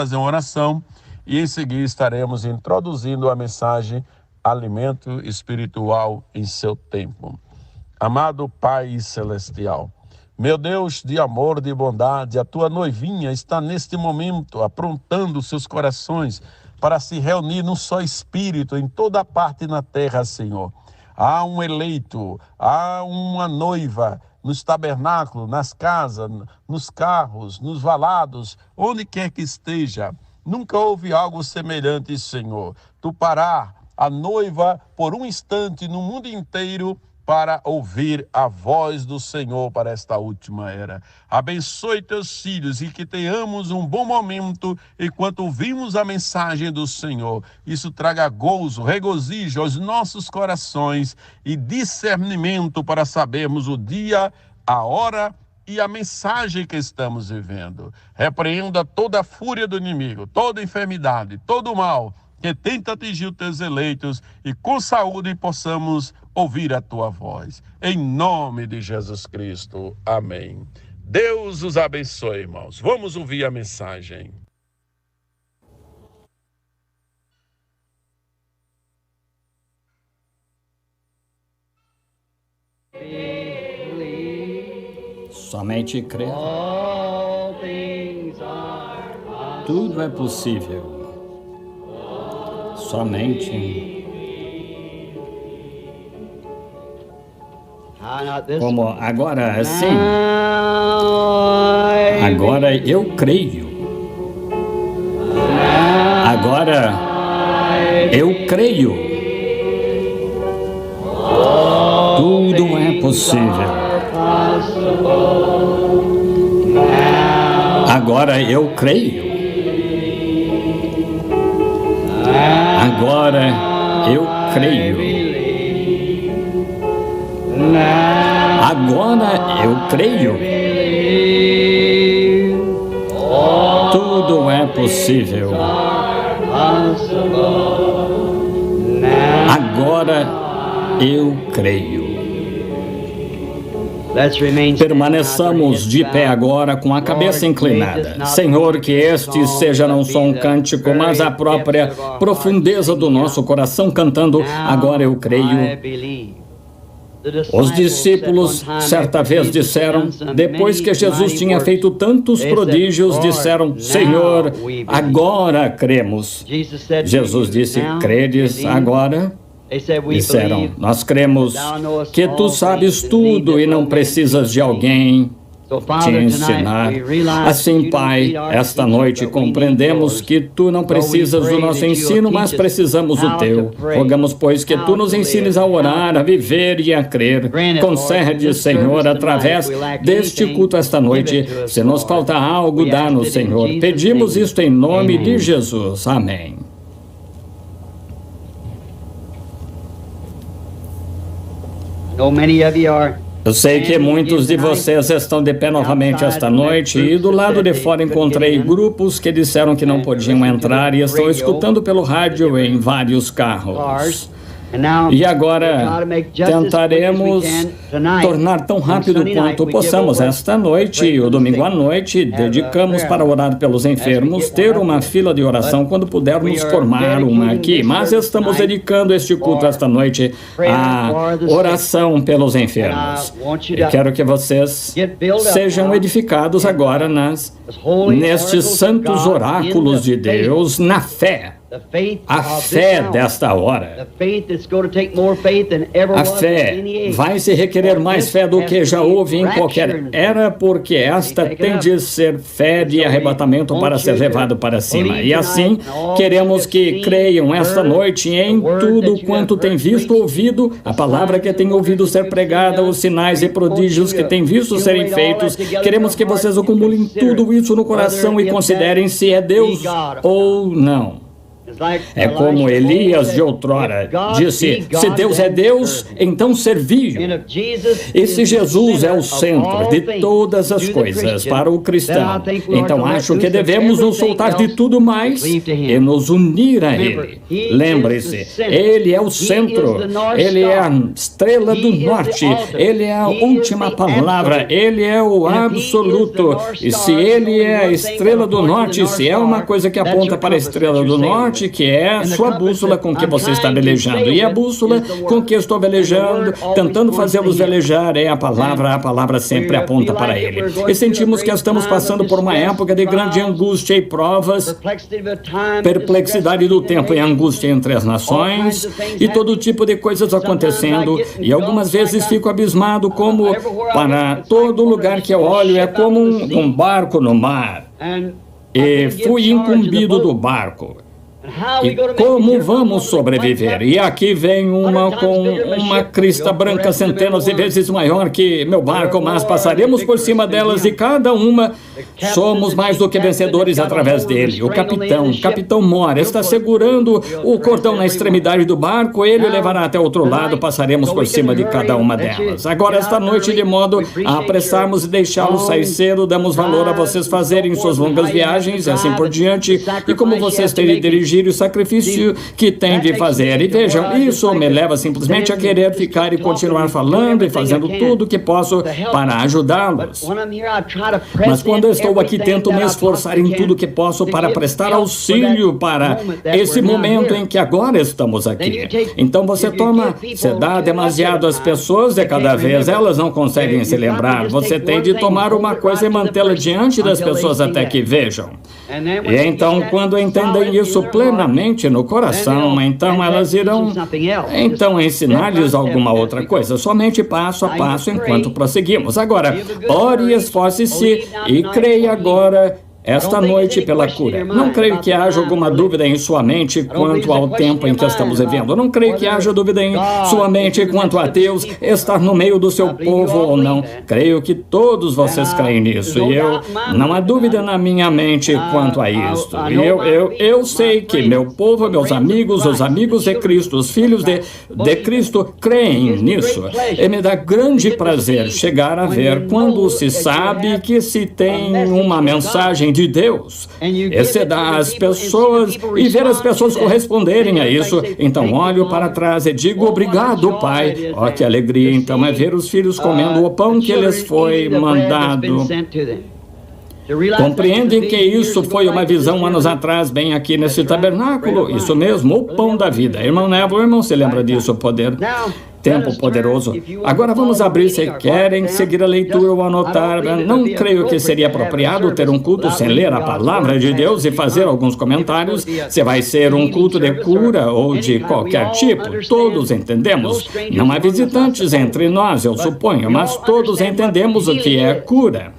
fazer uma oração e em seguida estaremos introduzindo a mensagem Alimento Espiritual em seu tempo. Amado Pai Celestial, meu Deus de amor, de bondade, a tua noivinha está neste momento aprontando seus corações para se reunir num só espírito em toda parte na terra, Senhor. Há um eleito, há uma noiva nos tabernáculos, nas casas, nos carros, nos valados, onde quer que esteja. Nunca houve algo semelhante, Senhor. Tu parar a noiva por um instante no mundo inteiro para ouvir a voz do Senhor para esta última era. Abençoe teus filhos e que tenhamos um bom momento enquanto ouvimos a mensagem do Senhor. Isso traga gozo, regozijo aos nossos corações e discernimento para sabermos o dia, a hora e a mensagem que estamos vivendo. Repreenda toda a fúria do inimigo, toda enfermidade, todo o mal que tenta atingir os teus eleitos e com saúde possamos ouvir a tua voz. Em nome de Jesus Cristo. Amém. Deus os abençoe, irmãos. Vamos ouvir a mensagem. Somente crer. Tudo é possível. Somente. Como agora sim. Agora eu creio. Agora eu creio. Tudo é possível. Agora eu creio. Agora eu creio. Agora eu creio. Tudo é possível. Agora eu creio. Permaneçamos de pé agora com a cabeça inclinada. Senhor, que este seja não só um cântico, mas a própria profundeza do nosso coração cantando, agora eu creio. Os discípulos certa vez disseram, depois que Jesus tinha feito tantos prodígios, disseram, Senhor, agora cremos. Jesus disse, credes agora? Disseram, nós cremos que tu sabes tudo e não precisas de alguém te ensinar. Assim, Pai, esta noite compreendemos que tu não precisas do nosso ensino, mas precisamos do teu. Rogamos, pois, que tu nos ensines a orar, a viver e a crer. Concede, Senhor, através deste culto esta noite. Se nos falta algo, dá-nos, Senhor. Pedimos isto em nome de Jesus. Amém. Eu sei que muitos de vocês estão de pé novamente esta noite e do lado de fora encontrei grupos que disseram que não podiam entrar e estão escutando pelo rádio em vários carros. E agora tentaremos tornar tão rápido quanto possamos esta noite e o domingo à noite dedicamos para orar pelos enfermos, ter uma fila de oração quando pudermos formar uma aqui. Mas estamos dedicando este culto esta noite à oração pelos enfermos. E quero que vocês sejam edificados agora nestes santos oráculos de Deus na fé. A fé desta hora. A fé vai se requerer mais fé do que já houve em qualquer era, porque esta tem de ser fé de arrebatamento para ser levado para cima. E assim, queremos que creiam esta noite em tudo quanto tem visto, ouvido, a palavra que tem ouvido ser pregada, os sinais e prodígios que tem visto serem feitos. Queremos que vocês acumulem tudo isso no coração e considerem se é Deus ou não. É como Elias de outrora disse: se Deus é Deus, então servi-o. E se Jesus é o centro de todas as coisas para o cristão, então acho que devemos nos soltar de tudo mais e nos unir a Ele. Lembre-se, Ele é o centro, Ele é a estrela do norte, Ele é a última palavra, Ele é o absoluto. E se Ele é a estrela do norte, se é uma coisa que aponta para a estrela do norte, que é a sua bússola com que você está velejando, e a bússola com que eu estou velejando, tentando fazê-los velejar, é a palavra sempre aponta para Ele. E sentimos que estamos passando por uma época de grande angústia e provas, perplexidade do tempo e angústia entre as nações, e todo tipo de coisas acontecendo, e algumas vezes fico abismado como para todo lugar que eu olho é como um barco no mar, e fui incumbido do barco. E como vamos sobreviver? E aqui vem uma com uma crista branca centenas de vezes maior que meu barco, mas passaremos por cima delas e cada uma somos mais do que vencedores através dele. O capitão Mora, está segurando o cordão na extremidade do barco, ele o levará até outro lado, passaremos por cima de cada uma delas. Agora, esta noite, de modo a apressarmos e deixá-los sair cedo, damos valor a vocês fazerem suas longas viagens e assim por diante, e como vocês terem dirigido o sacrifício que tem de fazer. E vejam, isso me leva simplesmente a querer ficar e continuar falando e fazendo tudo o que posso para ajudá-los. Mas quando eu estou aqui, tento me esforçar em tudo que posso para prestar auxílio para esse momento em que agora estamos aqui. Então você dá demasiado às pessoas de cada vez, elas não conseguem se lembrar. Você tem de tomar uma coisa e mantê-la diante das pessoas até que vejam. E então, quando entendem isso plenamente no coração, então elas irão ensinar-lhes alguma outra coisa, somente passo a passo enquanto prosseguimos. Agora, ore e esforce-se e creia agora esta noite pela cura. Não creio que haja alguma dúvida em sua mente quanto ao tempo em que estamos vivendo. Não creio que haja dúvida em sua mente quanto a Deus estar no meio do seu povo ou não. Creio que todos vocês creem nisso. E não há dúvida na minha mente quanto a isto. Eu sei que meu povo, meus amigos, os amigos de Cristo, os filhos de Cristo creem nisso. E me dá grande prazer chegar a ver quando se sabe que se tem uma mensagem de Deus, esse dá às pessoas e ver as pessoas corresponderem a isso. Então olho para trás e digo obrigado, Pai. Oh, que alegria então é ver os filhos comendo o pão que lhes foi mandado. Compreendem que isso foi uma visão anos atrás, bem aqui nesse tabernáculo? Isso mesmo, o pão da vida. Irmão Neville, irmão, se lembra disso, poder... Tempo poderoso. Agora vamos abrir se querem seguir a leitura ou anotar. Não creio que seria apropriado ter um culto sem ler a palavra de Deus e fazer alguns comentários. Se vai ser um culto de cura ou de qualquer tipo, todos entendemos. Não há visitantes entre nós, eu suponho, mas todos entendemos o que é cura.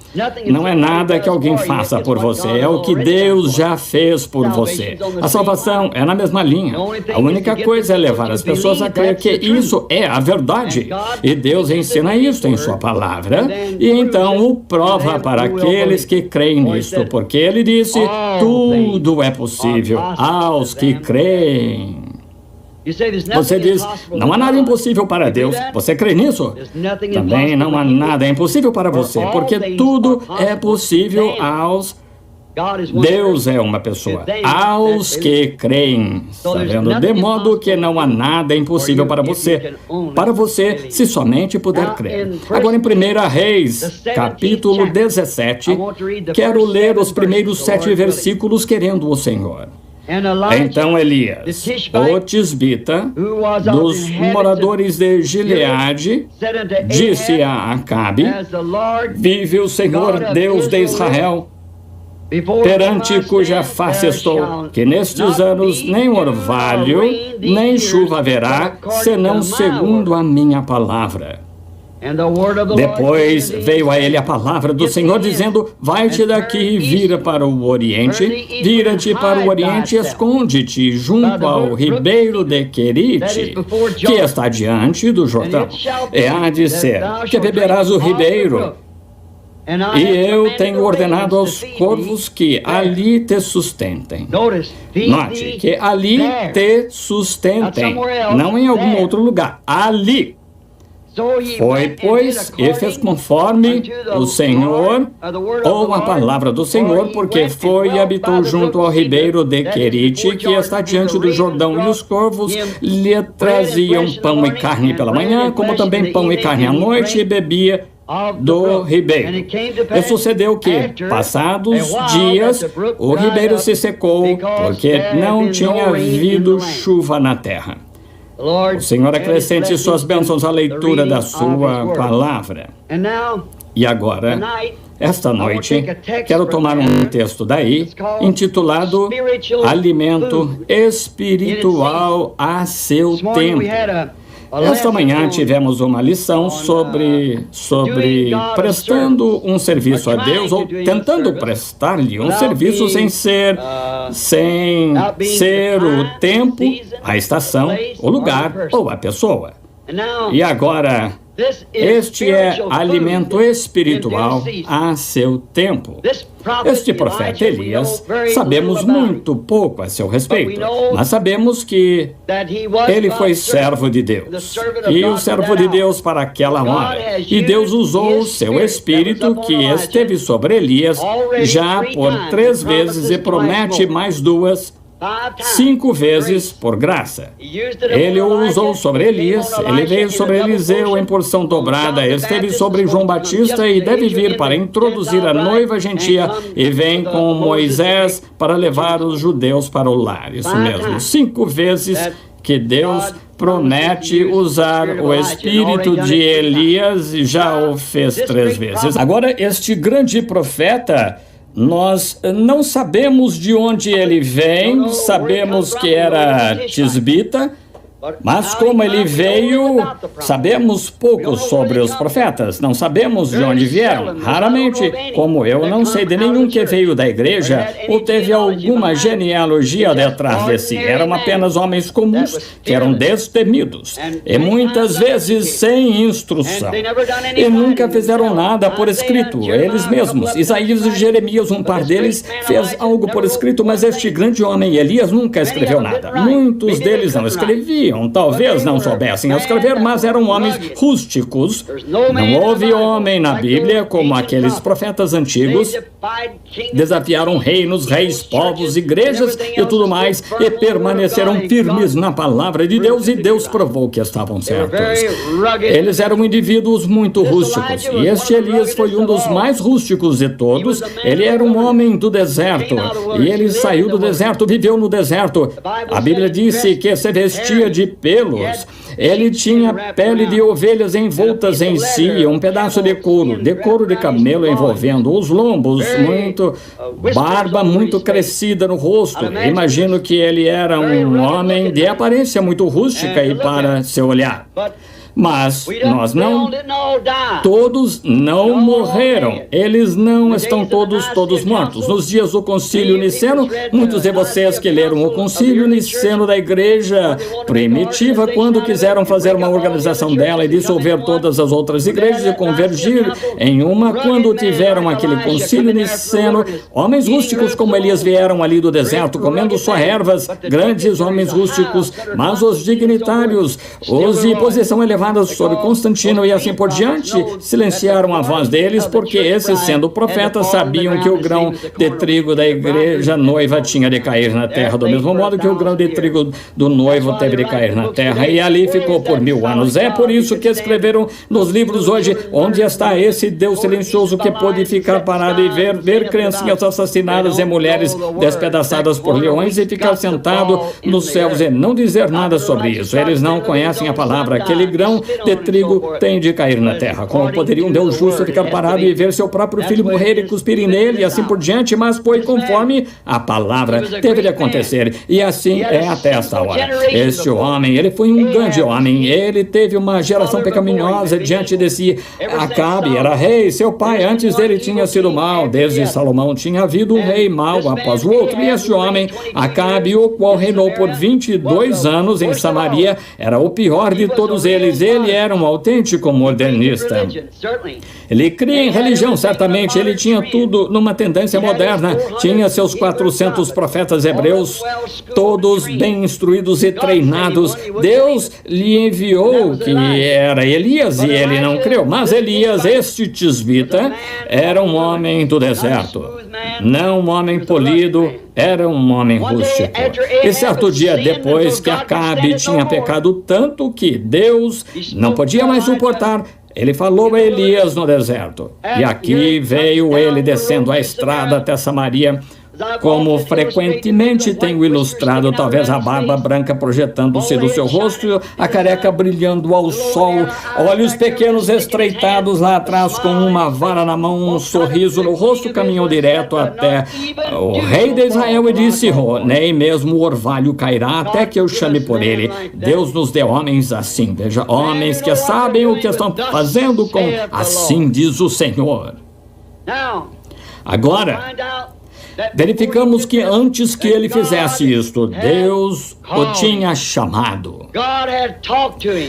Não é nada que alguém faça por você, é o que Deus já fez por você. A salvação é na mesma linha. A única coisa é levar as pessoas a crer que isso é a verdade. E Deus ensina isso em sua palavra. E então o prova para aqueles que creem nisto, porque Ele disse, tudo é possível aos que creem. Você diz, não há nada impossível para Deus. Você crê nisso? Também não há nada impossível para você, porque tudo é possível aos Deus é uma pessoa, aos que creem, está vendo? De modo que não há nada impossível para você, se somente puder crer. Agora em 1 Reis, capítulo 17, quero ler os primeiros 7 versículos querendo o Senhor. Então Elias, o tisbita, dos moradores de Gileade, disse a Acabe, vive o Senhor Deus de Israel, perante cuja face estou, que nestes anos nem orvalho, nem chuva haverá, senão segundo a minha palavra. Depois veio a ele a palavra do Senhor, dizendo, vai-te daqui e vira para o oriente, vira-te para o oriente e esconde-te junto ao ribeiro de Querite, que está diante do Jordão. E há de ser que beberás o ribeiro, E eu tenho ordenado aos corvos que ali te sustentem. Note que ali te sustentem, não em algum outro lugar, ali. Foi, pois, e fez conforme o Senhor, ou a palavra do Senhor, porque foi e habitou junto ao ribeiro de Querite, que está diante do Jordão, e os corvos lhe traziam pão e carne pela manhã, como também pão e carne à noite, e bebia do ribeiro. E sucedeu que, passados dias, o ribeiro se secou, porque não tinha havido chuva na terra. O Senhor acrescente suas bênçãos à leitura da sua palavra. E agora, esta noite, quero tomar um texto daí, intitulado Alimento Espiritual a seu tempo. Esta manhã tivemos uma lição sobre prestando um serviço a Deus, ou tentando prestar-lhe um serviço sem ser o tempo, a estação, o lugar ou a pessoa. E agora, este é alimento espiritual a seu tempo. Este profeta Elias, sabemos muito pouco a seu respeito, mas sabemos que ele foi servo de Deus, e o servo de Deus para aquela hora. E Deus usou o seu Espírito que esteve sobre Elias já por 3 vezes e promete mais 2, 5 vezes por graça. Ele o usou sobre Elias, ele veio sobre Eliseu em porção dobrada, esteve sobre João Batista e deve vir para introduzir a noiva gentia e vem com Moisés para levar os judeus para o lar. Isso mesmo, 5 vezes que Deus promete usar o espírito de Elias e já o fez 3 vezes. Agora, este grande profeta, nós não sabemos de onde ele vem, sabemos que era tisbita, mas como ele veio, sabemos pouco sobre os profetas, não sabemos de onde vieram. Raramente, como eu não sei de nenhum que veio da igreja ou teve alguma genealogia detrás de si. Eram apenas homens comuns que eram destemidos e muitas vezes sem instrução. E nunca fizeram nada por escrito, eles mesmos. Isaías e Jeremias, um par deles, fez algo por escrito, mas este grande homem, Elias, nunca escreveu nada. Muitos deles não escreviam. Talvez não soubessem escrever, mas eram homens rústicos. Não houve homem na Bíblia como aqueles profetas antigos. Desafiaram reinos, reis, povos, igrejas e tudo mais, e permaneceram firmes na palavra de Deus, e Deus provou que estavam certos. Eles eram indivíduos muito rústicos, e este Elias foi um dos mais rústicos de todos. Ele era um homem do deserto, e ele saiu do deserto, viveu no deserto. A Bíblia disse que se vestia de pelos. Ele tinha pele de ovelhas envoltas em si, um pedaço de couro de camelo envolvendo os lombos, barba muito crescida no rosto. Imagino que ele era um homem de aparência muito rústica e para seu olhar. Mas todos não morreram. Eles não estão todos mortos. Nos dias do Concílio Niceno, muitos de vocês que leram o Concílio Niceno da Igreja Primitiva, quando quiseram fazer uma organização dela e dissolver todas as outras igrejas e convergir em uma, quando tiveram aquele Concílio Niceno, homens rústicos como Elias vieram ali do deserto, comendo só ervas, grandes homens rústicos, mas os dignitários, os de posição elevada sobre Constantino e assim por diante, silenciaram a voz deles, porque esses, sendo profetas, sabiam que o grão de trigo da igreja noiva tinha de cair na terra, do mesmo modo que o grão de trigo do noivo teve de cair na terra, e ali ficou por 1000 anos. É por isso que escreveram nos livros hoje: onde está esse Deus silencioso que pôde ficar parado e ver criancinhas assassinadas e mulheres despedaçadas por leões e ficar sentado nos céus e não dizer nada sobre isso? Eles não conhecem a palavra. Aquele grão de trigo tem de cair na terra. Como poderia um Deus justo ficar parado e ver seu próprio filho morrer e cuspirem nele e assim por diante? Mas foi conforme a palavra teve de acontecer, e assim é até esta hora. Este homem, ele foi um grande homem. Ele teve uma geração pecaminosa diante de si. Acabe era rei, seu pai antes dele tinha sido mau. Desde Salomão tinha havido um rei mau após o outro, e este homem, Acabe, o qual reinou por 22 anos em Samaria, era o pior de todos eles. ele era um autêntico modernista. Ele cria em religião, certamente. Ele tinha tudo numa tendência moderna. Tinha seus 400 profetas hebreus, todos bem instruídos e treinados. Deus lhe enviou que era Elias e ele não creu. Mas Elias, este tisbita, era um homem do deserto. Não um homem polido, era um homem rústico. E certo dia depois que Acabe tinha pecado tanto que Deus não podia mais suportar, ele falou a Elias no deserto. E aqui veio ele descendo a estrada até Samaria, como frequentemente tenho ilustrado, talvez a barba branca projetando-se do seu rosto, a careca brilhando ao sol, olhos pequenos estreitados lá atrás com uma vara na mão, um sorriso no rosto, caminhou direto até o rei de Israel e disse: nem mesmo o orvalho cairá até que eu chame por ele. Deus nos deu homens assim, veja, homens que sabem o que estão fazendo com assim diz o Senhor. Agora, verificamos que antes que ele fizesse isto, Deus o tinha chamado.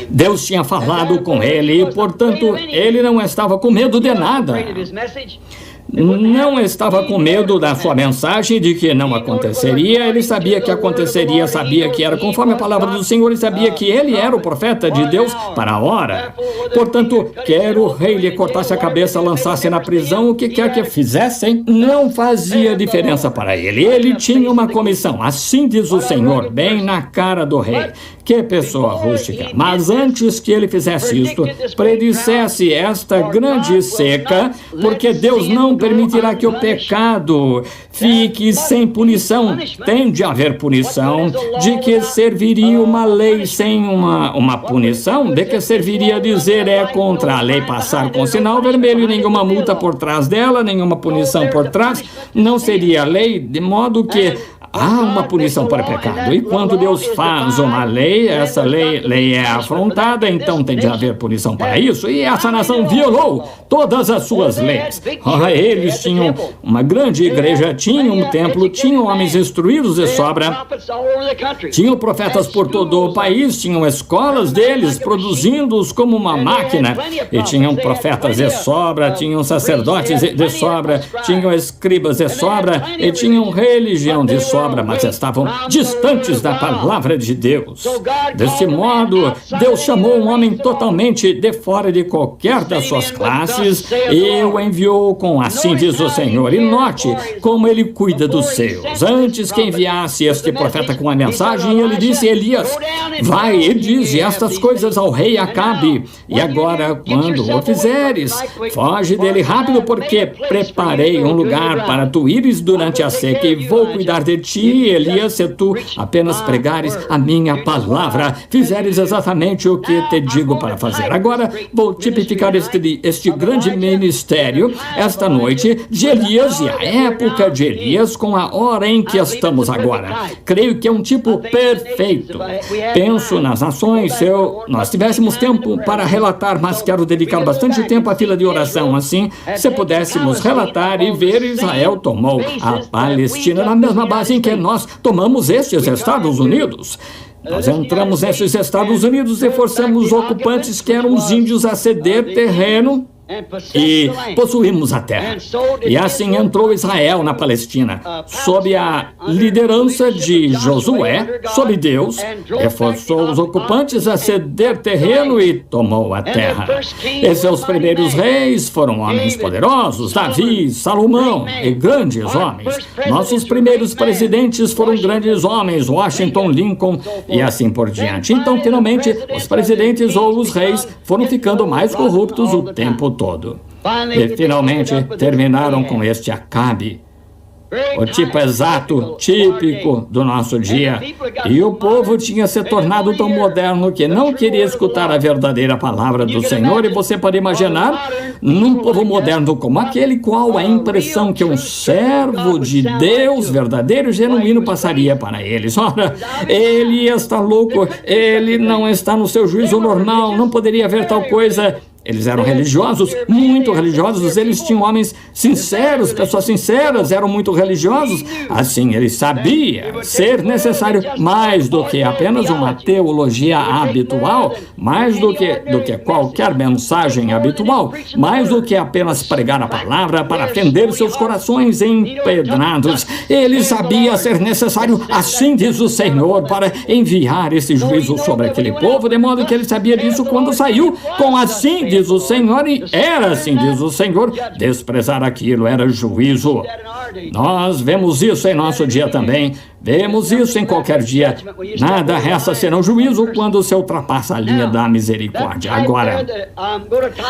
Deus tinha falado com ele e, portanto, ele não estava com medo de nada. Não estava com medo da sua mensagem de que não aconteceria. Ele sabia que aconteceria, sabia que era conforme a palavra do Senhor e sabia que ele era o profeta de Deus para a hora. Portanto, quer o rei lhe cortasse a cabeça, lançasse na prisão, o que quer que fizessem, não fazia diferença para ele. Ele tinha uma comissão, assim diz o Senhor, bem na cara do rei. Que pessoa rústica. Mas antes que ele fizesse isto, predissesse esta grande seca, porque Deus não permitirá que o pecado fique sem punição. Tem de haver punição. De que serviria uma lei sem uma punição? De que serviria dizer é contra a lei passar com sinal vermelho, nenhuma multa por trás dela, nenhuma punição por trás? Não seria lei, de modo que há uma punição para pecado. E quando Deus faz uma lei, essa lei é afrontada, então tem de haver punição para isso. E essa nação violou todas as suas leis. Eles tinham uma grande igreja, tinham um templo, tinham homens instruídos de sobra, tinham profetas por todo o país, tinham escolas deles, produzindo-os como uma máquina. E tinham profetas de sobra, tinham sacerdotes de sobra, tinham escribas de sobra, e tinham religião de sobra, mas estavam distantes da palavra de Deus. Desse modo, Deus chamou um homem totalmente de fora de qualquer das suas classes e o enviou com assim diz o Senhor. E note como ele cuida dos seus. Antes que enviasse este profeta com a mensagem, ele disse: Elias, vai e dize estas coisas ao rei Acabe. E agora, quando o fizeres, foge dele rápido, porque preparei um lugar para tu ires durante a seca e vou cuidar de ti, Elias, se tu apenas pregares a minha palavra, fizeres exatamente o que te digo para fazer. Agora, vou tipificar este grande ministério esta noite de Elias e a época de Elias com a hora em que estamos agora. Creio que é um tipo perfeito. Penso nas nações, se nós tivéssemos tempo para relatar, mas quero dedicar bastante tempo à fila de oração. Assim, se pudéssemos relatar e ver, Israel tomou a Palestina na mesma base em que nós tomamos estes Estados Unidos. Nós entramos nesses Estados Unidos e forçamos os ocupantes, que eram os índios, a ceder terreno e possuímos a terra. E assim entrou Israel na Palestina, sob a liderança de Josué, sob Deus, e forçou os ocupantes a ceder terreno e tomou a terra. E seus primeiros reis foram homens poderosos, Davi, Salomão, e grandes homens. Nossos primeiros presidentes foram grandes homens, Washington, Lincoln, e assim por diante. Então, finalmente, os presidentes ou os reis foram ficando mais corruptos o tempo todo. E finalmente terminaram com este Acabe, o tipo exato, típico do nosso dia. E o povo tinha se tornado tão moderno que não queria escutar a verdadeira palavra do Senhor. E você pode imaginar, num povo moderno como aquele, qual a impressão que um servo de Deus verdadeiro e genuíno passaria para eles. Ora, ele está louco, ele não está no seu juízo normal, não poderia haver tal coisa. Eles eram religiosos, muito religiosos, eles tinham homens sinceros, pessoas sinceras, eram muito religiosos. Assim, ele sabia ser necessário mais do que apenas uma teologia habitual, mais do que qualquer mensagem habitual, mais do que apenas pregar a palavra para fender seus corações empedrados. Ele sabia ser necessário, assim diz o Senhor, para enviar esse juízo sobre aquele povo, de modo que ele sabia disso quando saiu com assim diz o Senhor, e era assim diz o Senhor. Desprezar aquilo era juízo. Nós vemos isso em nosso dia também. Vemos isso em qualquer dia. Nada resta senão juízo quando se ultrapassa a linha da misericórdia. Agora,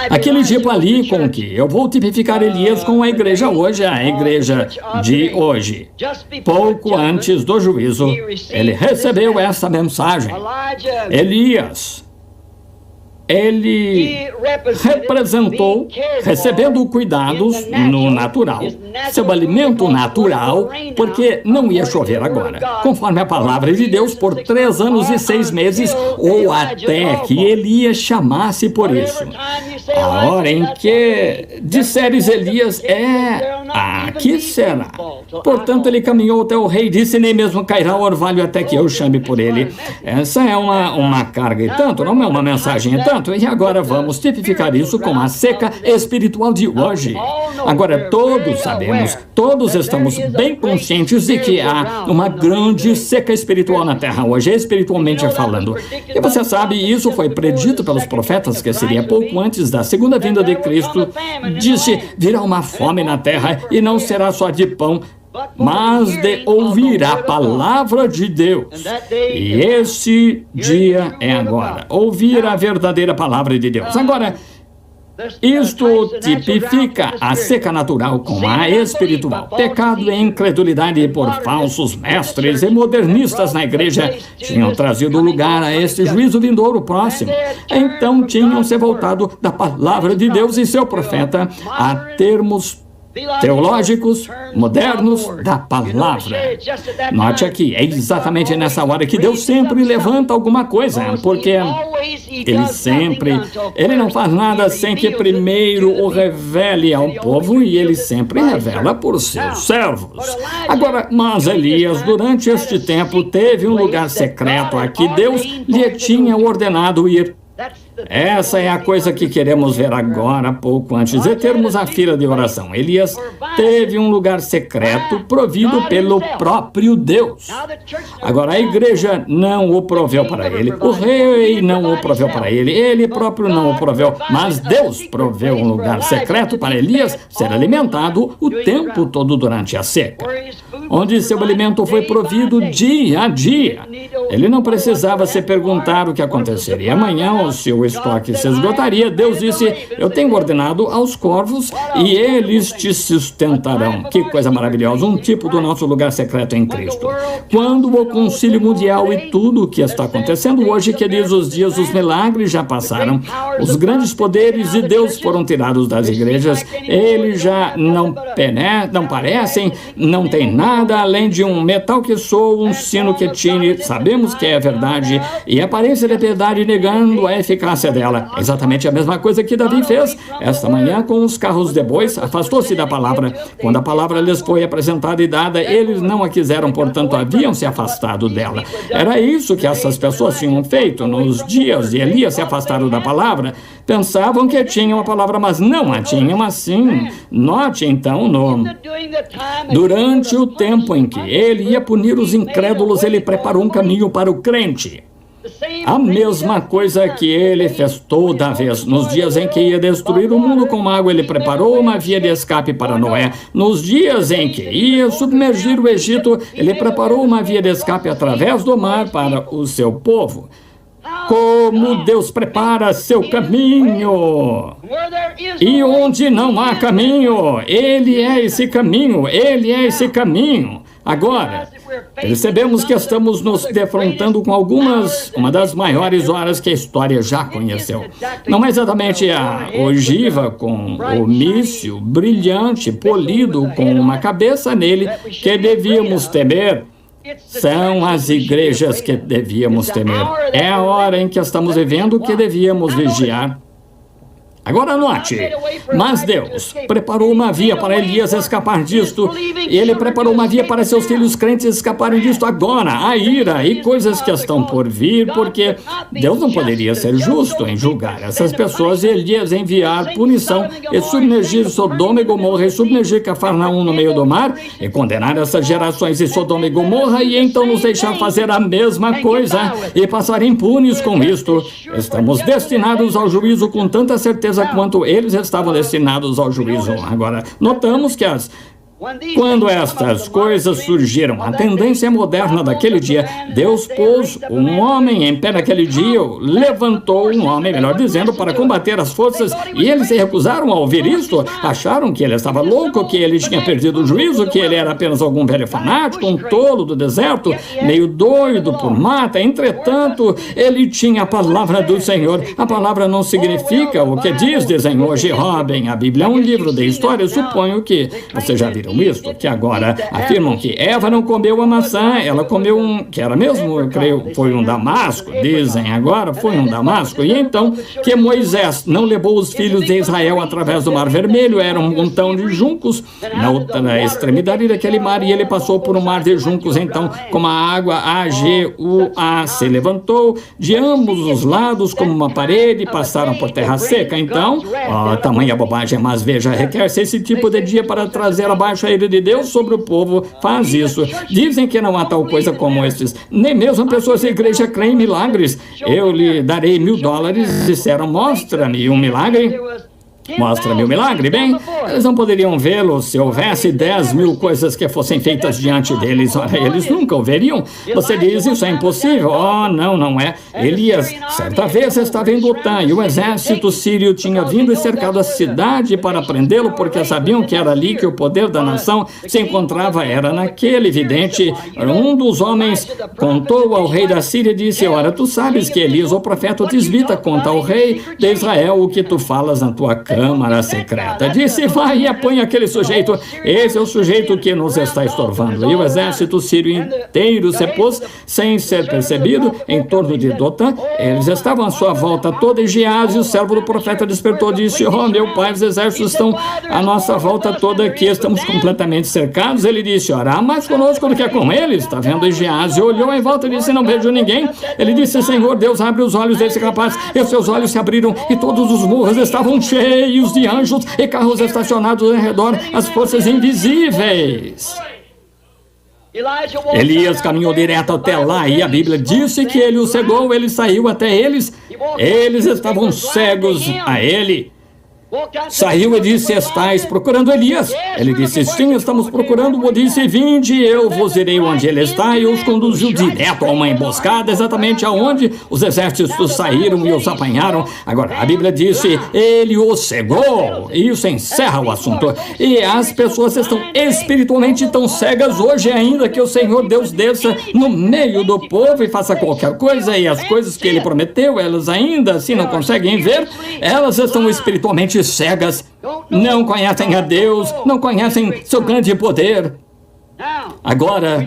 aquele tipo ali com que eu vou tipificar Elias com a igreja hoje, a igreja de hoje. Pouco antes do juízo, ele recebeu essa mensagem. Elias, ele representou, recebendo cuidados no natural, seu alimento natural, porque não ia chover agora, conforme a palavra de Deus, por 3 anos e 6 meses, ou até que Elias chamasse por isso. A hora em que disseres Elias aqui será. Portanto, ele caminhou até o rei e disse, nem mesmo cairá o orvalho até que eu chame por ele. Essa é uma carga e tanto, não é uma mensagem e tanto. E agora vamos tipificar isso com a seca espiritual de hoje. Agora todos sabemos, todos estamos bem conscientes de que há uma grande seca espiritual na terra hoje, espiritualmente falando. E você sabe, isso foi predito pelos profetas que seria pouco antes da segunda vinda de Cristo. Disse, virá uma fome na terra e não será só de pão, mas de ouvir a palavra de Deus. E esse dia é agora. Ouvir a verdadeira palavra de Deus. Agora, isto tipifica a seca natural com a espiritual. Pecado e incredulidade por falsos mestres e modernistas na igreja tinham trazido lugar a este juízo vindouro próximo. Então tinham se voltado da palavra de Deus e seu profeta a termos teológicos, modernos da palavra. Note aqui, é exatamente nessa hora que Deus sempre levanta alguma coisa, porque Ele não faz nada sem que primeiro o revele ao povo, e Ele sempre revela por seus servos. Agora, mas Elias, durante este tempo, teve um lugar secreto a que Deus lhe tinha ordenado ir. Essa é a coisa que queremos ver agora, pouco antes de termos a fila de oração. Elias teve um lugar secreto provido pelo próprio Deus. Agora, a igreja não o proveu para ele, o rei não o proveu para ele, ele próprio não o proveu, mas Deus proveu um lugar secreto para Elias ser alimentado o tempo todo durante a seca, onde seu alimento foi provido dia a dia. Ele não precisava se perguntar o que aconteceria amanhã ou se o estoque se esgotaria. Deus disse, eu tenho ordenado aos corvos e eles te sustentarão. Que coisa maravilhosa, um tipo do nosso lugar secreto em Cristo. Quando o concílio mundial e tudo o que está acontecendo hoje, que diz os dias dos milagres já passaram, os grandes poderes de Deus foram tirados das igrejas, eles já não parecem, não tem nada além de um metal que soa, um sino que tine, sabemos que é verdade, e aparência de piedade negando a eficácia dela. Exatamente a mesma coisa que Davi fez esta manhã com os carros de bois, afastou-se da palavra. Quando a palavra lhes foi apresentada e dada, eles não a quiseram, portanto haviam se afastado dela. Era isso que essas pessoas tinham feito nos dias de Elias, se afastaram da palavra. Pensavam que tinham a palavra, mas não a tinham assim. Note então, durante o tempo em que ele ia punir os incrédulos, ele preparou um caminho para o crente. A mesma coisa que ele fez toda vez. Nos dias em que ia destruir o mundo com água, ele preparou uma via de escape para Noé. Nos dias em que ia submergir o Egito, ele preparou uma via de escape através do mar para o seu povo. Como Deus prepara seu caminho. E onde não há caminho, Ele é esse caminho, Ele é esse caminho. Agora, percebemos que estamos nos defrontando com uma das maiores horas que a história já conheceu. Não é exatamente a ogiva com o míssil brilhante, polido, com uma cabeça nele, que devíamos temer. São as igrejas que devíamos temer. É a hora em que estamos vivendo que devíamos vigiar. Agora note, mas Deus preparou uma via para Elias escapar disto. Ele preparou uma via para seus filhos crentes escaparem disto agora, a ira e coisas que estão por vir, porque Deus não poderia ser justo em julgar essas pessoas e Elias enviar punição e submergir Sodoma e Gomorra e submergir Cafarnaum no meio do mar e condenar essas gerações de Sodoma e Gomorra e então nos deixar fazer a mesma coisa e passar impunes com isto. Estamos destinados ao juízo com tanta certeza quanto eles estavam destinados ao juízo. Agora, notamos que quando estas coisas surgiram, a tendência moderna daquele dia, Deus pôs um homem em pé naquele dia, levantou um homem, melhor dizendo, para combater as forças, e eles se recusaram a ouvir isto, acharam que ele estava louco, que ele tinha perdido o juízo, que ele era apenas algum velho fanático, um tolo do deserto, meio doido por mata. Entretanto, ele tinha a palavra do Senhor. A palavra não significa o que dizem hoje, Robin. A Bíblia é um livro de história, suponho que vocês já viram isto, que agora afirmam que Eva não comeu a maçã, ela comeu que era mesmo, eu creio, foi um damasco, dizem agora, foi um damasco, e então que Moisés não levou os filhos de Israel através do Mar Vermelho, era um montão de juncos na outra extremidade daquele mar, e ele passou por um mar de juncos, então, como a água AGUA se levantou de ambos os lados como uma parede, passaram por terra seca, então, tamanha bobagem, mas veja, requer-se esse tipo de dia para trazer abaixo a ira de Deus sobre o povo, faz isso. Dizem que não há tal coisa como esses. Nem mesmo pessoas da igreja creem em milagres. Eu lhe darei $1000, disseram, mostra-me um milagre. Mostra-me o milagre. Bem, eles não poderiam vê-lo se houvesse 10.000 coisas que fossem feitas diante deles. Ora, eles nunca o veriam. Você diz, isso é impossível. Oh, não, não é. Elias, certa vez, estava em Dotã e o exército sírio tinha vindo e cercado a cidade para prendê-lo, porque sabiam que era ali que o poder da nação se encontrava, era naquele vidente. Um dos homens contou ao rei da Síria e disse, ora, tu sabes que Elias, o profeta, o tisbita, conta ao rei de Israel o que tu falas na tua câmara secreta. Disse, vai e apanha aquele sujeito. Esse é o sujeito que nos está estorvando. E o exército sírio inteiro se pôs, sem ser percebido, em torno de Dotã. Eles estavam à sua volta toda, e Geazi, o servo do profeta, despertou e disse, oh, meu pai, os exércitos estão à nossa volta toda aqui, estamos completamente cercados. Ele disse, ora, há mais conosco do que com eles. Está vendo? E Geazi olhou em volta e disse, não vejo ninguém. Ele disse, Senhor Deus, abre os olhos desse rapaz. E os seus olhos se abriram e todos os morros estavam cheios de anjos e carros estacionados ao redor, as forças invisíveis. Elias caminhou direto até lá e a Bíblia disse que ele o cegou, ele saiu até eles, eles estavam cegos a ele. Saiu e disse, estais procurando Elias? Ele disse, sim, estamos procurando-o. Disse, vinde, eu vos irei onde ele está, e os conduziu direto a uma emboscada, exatamente aonde os exércitos saíram e os apanharam. Agora, a Bíblia disse, ele o cegou, e isso encerra o assunto. E as pessoas estão espiritualmente tão cegas hoje ainda que o Senhor Deus desça no meio do povo e faça qualquer coisa, e as coisas que ele prometeu, elas ainda assim não conseguem ver, elas estão espiritualmente cegas, não conhecem a Deus, não conhecem seu grande poder. Agora,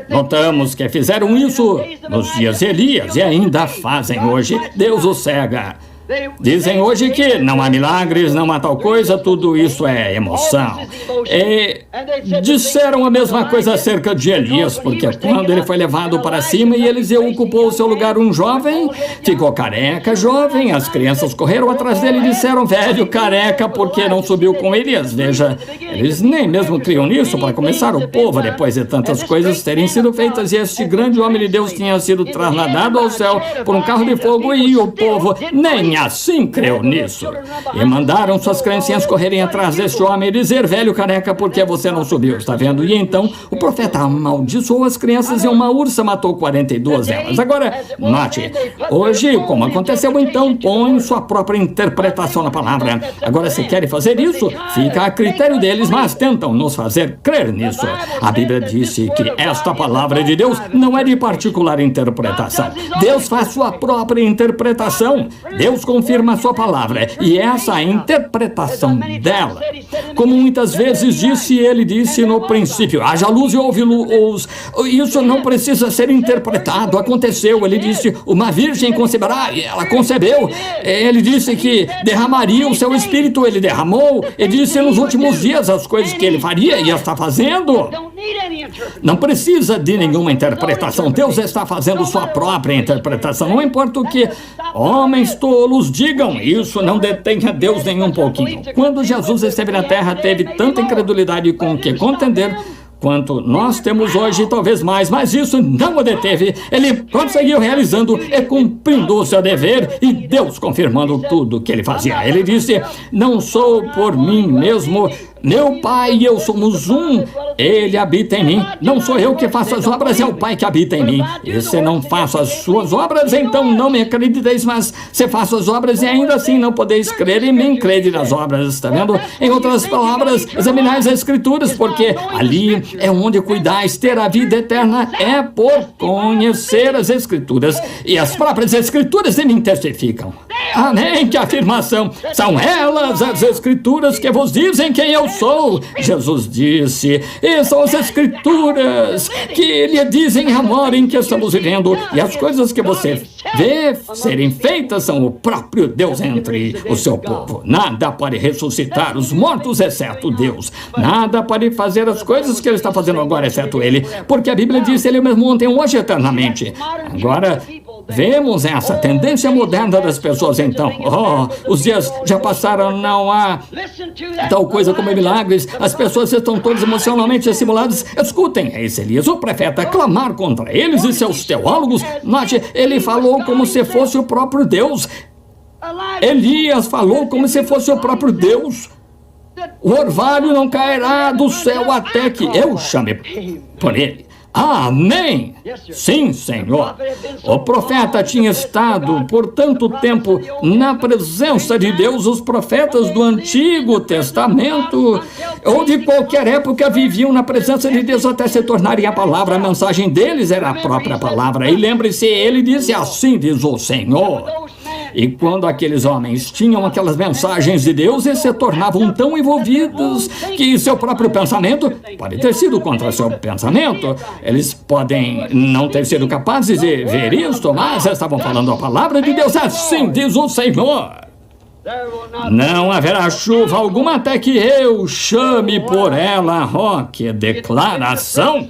notamos que fizeram isso nos dias de Elias e ainda fazem hoje. Deus o cega. Dizem hoje que não há milagres, não há tal coisa, tudo isso é emoção. E disseram a mesma coisa acerca de Elias, porque quando ele foi levado para cima e Eliseu ocupou o seu lugar, um jovem ficou careca, jovem, as crianças correram atrás dele e disseram, velho careca, porque não subiu com Elias? Veja, eles nem mesmo criam nisso. Para começar, o povo, depois de tantas coisas terem sido feitas, e este grande homem de Deus tinha sido trasladado ao céu por um carro de fogo, e o povo nem assim creu nisso. E mandaram suas criancinhas correrem atrás deste homem e dizer, velho careca, por que você não subiu? Está vendo? E então o profeta amaldiçoou as crianças e uma ursa matou 42 delas. Agora, note, hoje, como aconteceu então, põe sua própria interpretação na palavra. Agora, se querem fazer isso, fica a critério deles, mas tentam nos fazer crer nisso. A Bíblia disse que esta palavra de Deus não é de particular interpretação. Deus faz sua própria interpretação. Deus confirma a sua palavra, e essa é a interpretação dela. Como muitas vezes ele disse no princípio, haja luz e houve luz. Isso não precisa ser interpretado, aconteceu. Ele disse, uma virgem conceberá, e ela concebeu. Ele disse que derramaria o seu espírito, ele derramou. Ele disse nos últimos dias as coisas que ele faria e está fazendo. Não precisa de nenhuma interpretação. Deus está fazendo sua própria interpretação. Não importa o que homens tolos digam, isso não detém a Deus nem um pouquinho. Quando Jesus esteve na terra, teve tanta incredulidade com o que contender quanto nós temos hoje, talvez mais, mas isso não o deteve. Ele prosseguiu realizando e cumprindo o seu dever, e Deus confirmando tudo que ele fazia. Ele disse, não sou por mim mesmo, meu Pai e eu somos um, Ele habita em mim. Não sou eu que faço as obras, é o Pai que habita em mim. E se não faço as suas obras, então não me acrediteis, mas se faço as obras e ainda assim não podeis crer em mim, crede nas obras, está vendo? Em outras palavras, examinais as Escrituras, porque ali é onde cuidais. Ter a vida eterna é por conhecer as Escrituras, e as próprias Escrituras em mim testificam. Amém, que afirmação! São elas as Escrituras que vos dizem quem eu sou. Jesus disse, e são as Escrituras que lhe dizem a hora em que estamos vivendo, e as coisas que você vê serem feitas são o próprio Deus entre o seu povo. Nada pode ressuscitar os mortos exceto Deus. Nada pode fazer as coisas que ele está fazendo agora exceto ele, porque a Bíblia diz ele mesmo ontem, hoje, eternamente. Agora vemos essa tendência moderna das pessoas então. Os dias já passaram, não há tal coisa como milagres. As pessoas estão todas emocionalmente estimuladas. Escutem, esse Elias, o profeta, clamar contra eles e seus teólogos. Note, ele falou como se fosse o próprio Deus. Elias falou como se fosse o próprio Deus. O orvalho não cairá do céu até que eu chame por ele. Amém! Sim, Senhor. O profeta tinha estado por tanto tempo na presença de Deus. Os profetas do Antigo Testamento ou de qualquer época viviam na presença de Deus até se tornarem a palavra. A mensagem deles era a própria palavra. E lembre-se, ele disse, assim diz o Senhor. E quando aqueles homens tinham aquelas mensagens de Deus, eles se tornavam tão envolvidos que seu próprio pensamento pode ter sido contra seu pensamento. Eles podem não ter sido capazes de ver isto, mas estavam falando a palavra de Deus. Assim diz o Senhor. Não haverá chuva alguma até que eu chame por ela. Que declaração!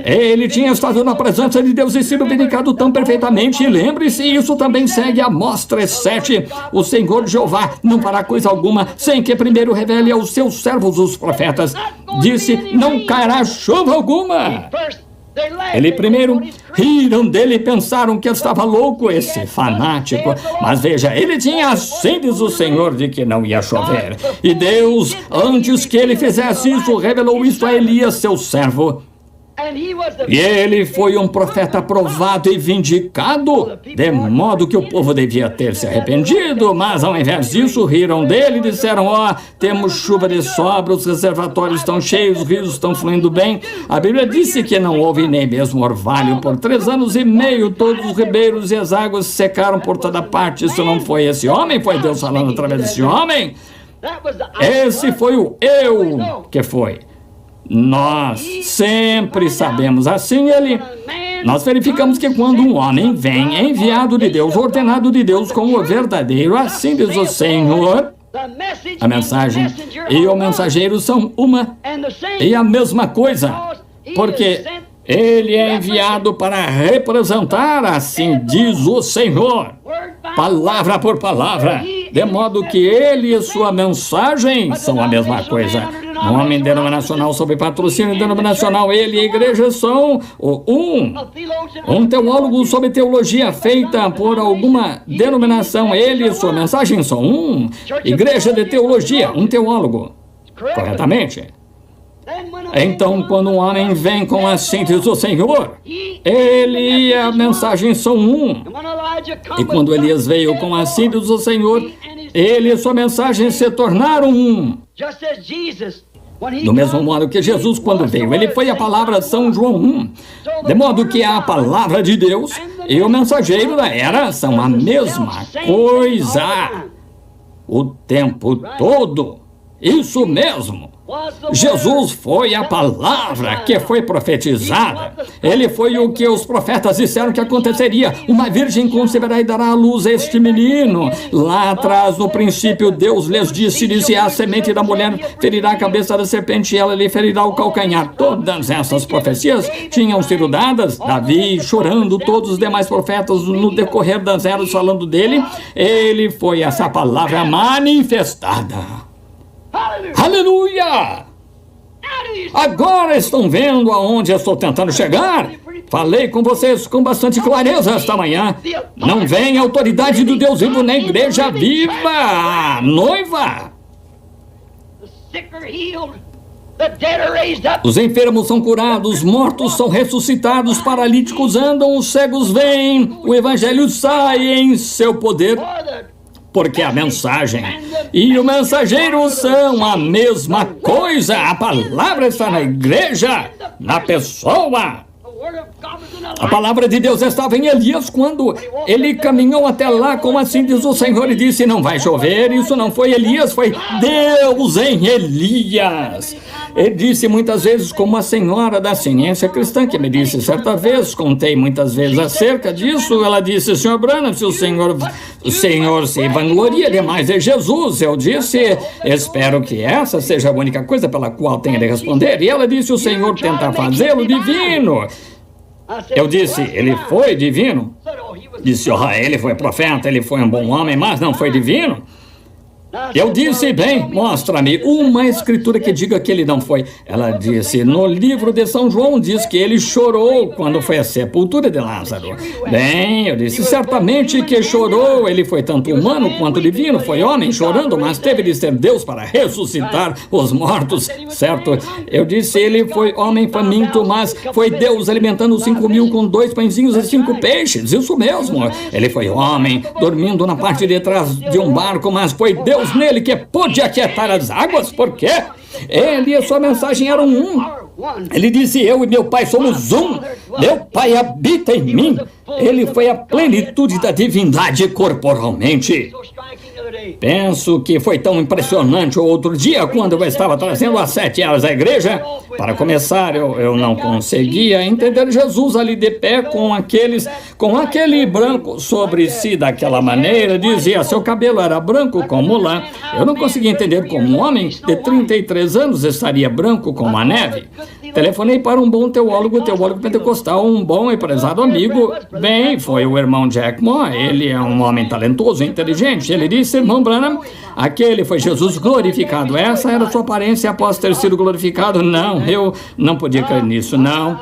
Ele tinha estado na presença de Deus e sido vindicado tão perfeitamente. E lembre-se, isso também segue Amós 7. O Senhor Jeová não fará coisa alguma sem que primeiro revele aos seus servos os profetas. Disse, não cairá chuva alguma. Ele primeiro riram dele e pensaram que estava louco, esse fanático. Mas veja, ele tinha, assim diz o Senhor, de que não ia chover. E Deus, antes que ele fizesse isso, revelou isso a Elias, seu servo. E ele foi um profeta aprovado e vindicado, de modo que o povo devia ter se arrependido, mas ao invés disso riram dele e disseram, temos chuva de sobra, os reservatórios estão cheios, os rios estão fluindo bem. A Bíblia disse que não houve nem mesmo orvalho por 3 anos e meio, todos os ribeiros e as águas secaram por toda parte. Isso não foi esse homem, foi Deus falando através desse homem. Esse foi o eu que foi. Nós sempre sabemos assim, nós verificamos que quando um homem vem enviado de Deus, ordenado de Deus como verdadeiro, assim diz o Senhor, a mensagem e o mensageiro são uma e a mesma coisa, porque ele é enviado para representar, assim diz o Senhor, palavra por palavra, de modo que ele e sua mensagem são a mesma coisa. Um homem denominacional sob patrocínio denominacional, ele e a igreja são um teólogo sob teologia feita por alguma denominação, ele e sua mensagem são igreja de teologia, um teólogo, corretamente? Então, quando um homem vem com assim diz o Senhor, ele e a mensagem são e quando Elias veio com assim diz o Senhor, ele e sua mensagem se tornaram do mesmo modo que Jesus, quando veio, ele foi a palavra, São João 1. De modo que a palavra de Deus e o mensageiro da era são a mesma coisa o tempo todo. Isso mesmo. Jesus foi a palavra que foi profetizada. Ele foi o que os profetas disseram que aconteceria. Uma virgem conceberá e dará à luz este menino. Lá atrás, no princípio, Deus lhes disse, a semente da mulher ferirá a cabeça da serpente e ela lhe ferirá o calcanhar. Todas essas profecias tinham sido dadas. Davi chorando, todos os demais profetas no decorrer das eras falando dele. Ele foi essa palavra manifestada. Aleluia! Agora estão vendo aonde eu estou tentando chegar? Falei com vocês com bastante clareza esta manhã. Não vem a autoridade do Deus vivo na igreja viva, a noiva. Os enfermos são curados, os mortos são ressuscitados, paralíticos andam, os cegos vêm, o evangelho sai em seu poder. Porque a mensagem e o mensageiro são a mesma coisa. A palavra está na igreja, na pessoa. A palavra de Deus estava em Elias quando ele caminhou até lá, como assim diz o Senhor, e disse, não vai chover. Isso não foi Elias, foi Deus em Elias. Ele disse muitas vezes, como a senhora da ciência cristã, que me disse certa vez, contei muitas vezes acerca disso, ela disse, Sr. Branham, se o Senhor se vangloria demais de Jesus, eu disse, espero que essa seja a única coisa pela qual tenha de responder. E ela disse, o Senhor tenta fazê-lo divino. Eu disse, ele foi divino? Disse, ele foi profeta, ele foi um bom homem, mas não foi divino? Eu disse, bem, mostra-me uma escritura que diga que ele não foi. Ela disse, no livro de São João diz que ele chorou quando foi à sepultura de Lázaro. Bem, eu disse, certamente que chorou, ele foi tanto humano quanto divino, foi homem chorando, mas teve de ser Deus para ressuscitar os mortos, certo? Eu disse, ele foi homem faminto, mas foi Deus alimentando os 5.000 com 2 pãezinhos e 5 peixes, isso mesmo. Ele foi homem, dormindo na parte de trás de um barco, mas foi Deus nele que pôde aquietar as águas, porque ele e a sua mensagem eram um. Ele disse, eu e meu pai somos um. Meu pai habita em mim. Ele foi a plenitude da divindade corporalmente. Penso que foi tão impressionante o outro dia, quando eu estava trazendo as 7 eras à igreja. Para começar, eu não conseguia entender Jesus ali de pé com aquele branco sobre si daquela maneira. Dizia, seu cabelo era branco como lã. Eu não conseguia entender como um homem de 33 anos estaria branco como a neve. Telefonei para um bom teólogo pentecostal, um bom e prezado amigo. Bem, foi o irmão Jack Moore. Ele é um homem talentoso e inteligente. Ele disse, irmão Branham, aquele foi Jesus glorificado. Essa era sua aparência após ter sido glorificado. Não, eu não podia crer nisso, não.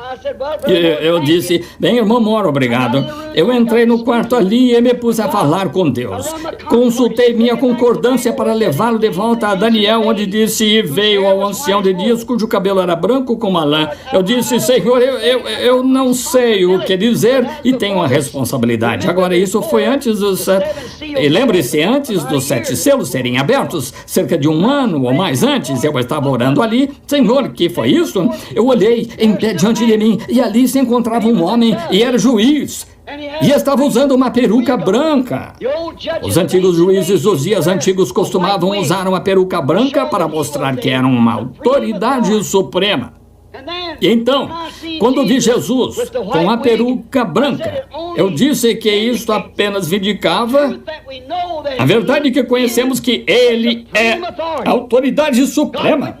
Eu disse, bem, irmão Moore, obrigado. Eu entrei no quarto ali e me pus a falar com Deus. Consultei minha concordância para levá-lo de volta a Daniel, onde disse, e veio ao ancião de dias, cujo cabelo era branco como a lã. Eu disse, Senhor, eu não sei o que dizer e tenho a responsabilidade. Agora, isso foi antes dos... E lembre-se, antes dos 7 selos serem abertos, cerca de 1 ano ou mais antes, eu estava orando ali. Senhor, que foi isso? Eu olhei em pé diante de mim e ali se encontrava um homem e era juiz. E estava usando uma peruca branca. Os antigos juízes dos dias antigos costumavam usar uma peruca branca para mostrar que eram uma autoridade suprema. E então, quando vi Jesus com a peruca branca, eu disse que isto apenas vindicava a verdade que conhecemos, que ele é a autoridade suprema.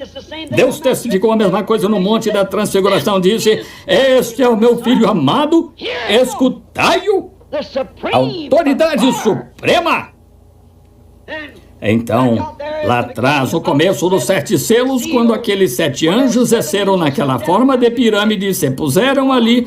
Deus testificou a mesma coisa no Monte da Transfiguração, disse, este é o meu filho amado, escutai-o, autoridade suprema. Então, lá atrás, no começo dos 7 selos, quando aqueles 7 anjos desceram naquela forma de pirâmide e se puseram ali,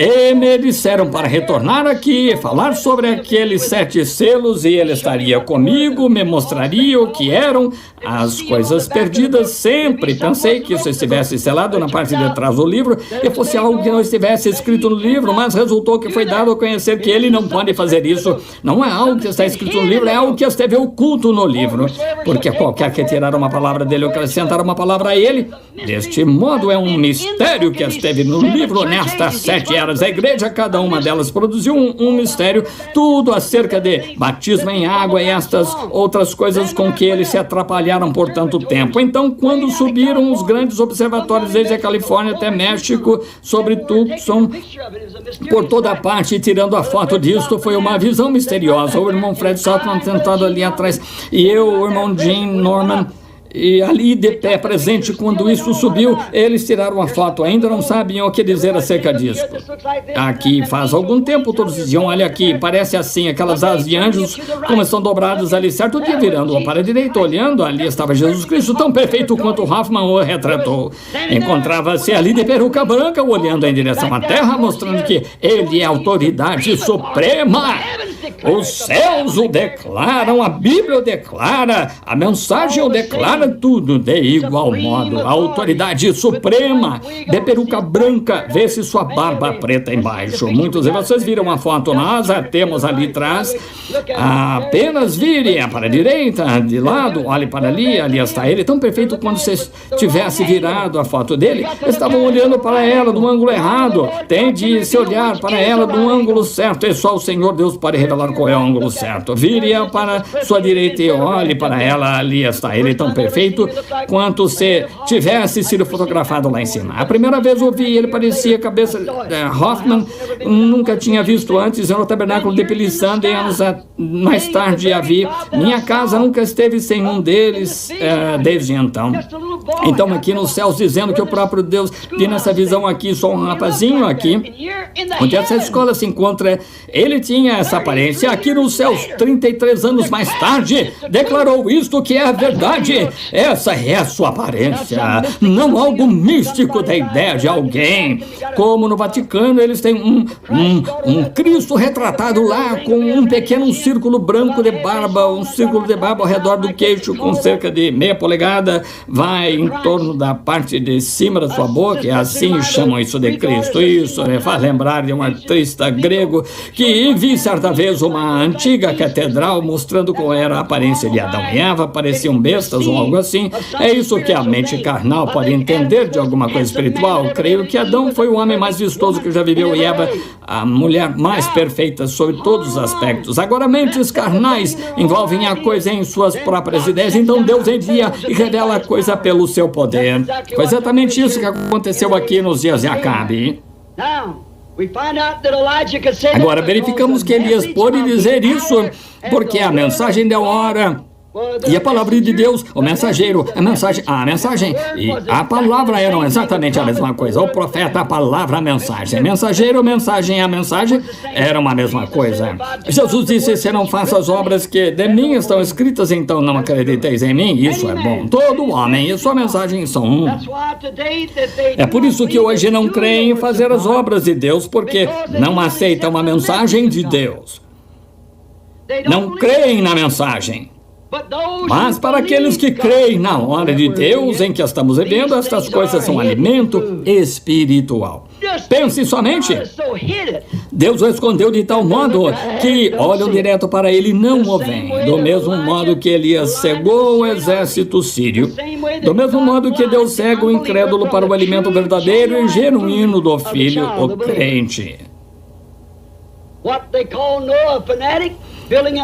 e me disseram para retornar aqui e falar sobre aqueles 7 selos, e ele estaria comigo, me mostraria o que eram as coisas perdidas. Sempre pensei que isso estivesse selado na parte de trás do livro e fosse algo que não estivesse escrito no livro, mas resultou que foi dado a conhecer que ele não pode fazer isso. Não é algo que está escrito no livro, é algo que esteve oculto no livro, porque qualquer que tirar uma palavra dele ou acrescentar uma palavra a ele, deste modo é um mistério que esteve no livro nestas 7 7 eras da igreja, cada uma delas produziu um mistério, tudo acerca de batismo em água e estas outras coisas com que eles se atrapalharam por tanto tempo. Então, quando subiram os grandes observatórios desde a Califórnia até México, sobre Tucson, por toda parte, tirando a foto disto, foi uma visão misteriosa. O irmão Fred Saltman sentado ali atrás e eu, o irmão Jim Norman, e ali de pé presente quando isso subiu, eles tiraram a foto, ainda não sabem o que dizer acerca disso. Aqui faz algum tempo todos diziam, olha aqui, parece assim, aquelas asas de anjos como estão dobradas ali, certo dia virando para a direita, olhando, ali estava Jesus Cristo, tão perfeito quanto Hoffman o retratou. Encontrava-se ali de peruca branca, olhando em direção à terra, mostrando que ele é a autoridade suprema. Os céus o declaram, a Bíblia o declara, a mensagem o declara, tudo de igual modo. A autoridade suprema, de peruca branca, vê-se sua barba preta embaixo. Muitos de vocês viram a foto, nós a temos ali atrás. Apenas vire para a direita, de lado, olhe para ali, ali está ele, tão perfeito quando você tivesse virado a foto dele. Estavam olhando para ela do ângulo errado. Tem de se olhar para ela do ângulo certo, e só o Senhor Deus pode revelar qual é o ângulo certo. Vire-a para sua direita e olhe para ela, ali está ele, tão perfeito quanto se tivesse sido fotografado lá em cima. A primeira vez eu vi ele, parecia a cabeça Hoffman, nunca tinha visto antes no tabernáculo de Philly Sunday, anos mais tarde a vi. Minha casa nunca esteve sem um deles desde então. Então aqui nos céus dizendo que o próprio Deus vi nessa visão aqui, só um rapazinho aqui, onde essa escola se encontra, ele tinha essa aparência. Aqui nos céus, 33 anos mais tarde, declarou isto que é a verdade. Essa é a sua aparência, não algo místico da ideia de alguém. Como no Vaticano, eles têm um Cristo retratado lá com um pequeno círculo branco de barba, um círculo de barba ao redor do queixo com cerca de meia polegada, vai em torno da parte de cima da sua boca, e assim chamam isso de Cristo. Isso faz lembrar de um artista grego que vi certa vez uma antiga catedral mostrando qual era a aparência de Adão e Eva, pareciam bestas ou algo assim. É isso que a mente carnal pode entender de alguma coisa espiritual. Creio que Adão foi o homem mais vistoso que já viveu e Eva a mulher mais perfeita sobre todos os aspectos. Agora, mentes carnais envolvem a coisa em suas próprias ideias, então Deus envia e revela a coisa pelo seu poder. Foi exatamente isso que aconteceu aqui nos dias de Acabe. Agora verificamos que Elias pôde dizer isso porque a mensagem deu hora. E a palavra de Deus, o mensageiro, a mensagem e a palavra eram exatamente a mesma coisa. O profeta, a palavra, a mensagem. Mensageiro, mensagem, a mensagem eram a mesma coisa. Jesus disse, se não faço as obras que de mim estão escritas, então não acrediteis em mim. Isso é bom. Todo homem e sua mensagem são um. É por isso que hoje não creem em fazer as obras de Deus, porque não aceitam a mensagem de Deus. Não creem na mensagem. Mas para aqueles que creem na hora de Deus em que estamos vivendo, estas coisas são alimento espiritual. Pense somente. Deus o escondeu de tal modo que olham direto para ele e não o veem. Do mesmo modo que Elias cegou o exército sírio. Do mesmo modo que Deus cega o incrédulo para o alimento verdadeiro e genuíno do Filho, o crente.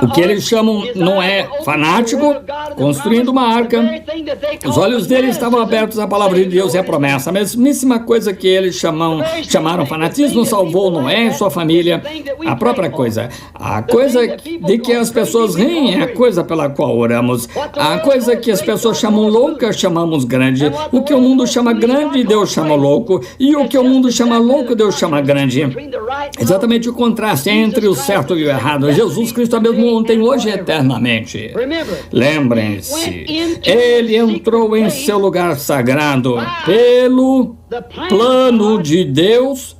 O que eles chamam Noé fanático, construindo uma arca. Os olhos dele estavam abertos à palavra de Deus e à promessa. A mesmíssima coisa que eles chamaram fanatismo salvou Noé e sua família. A própria coisa. A coisa de que as pessoas riem é a coisa pela qual oramos. A coisa que as pessoas chamam louca, chamamos grande. O que o mundo chama grande, Deus chama louco. E o que o mundo chama louco, Deus chama grande. Exatamente o contraste entre o certo e o errado. Jesus Cristo é mesmo ontem, hoje e eternamente. Lembrem-se, ele entrou em seu lugar sagrado pelo plano de Deus,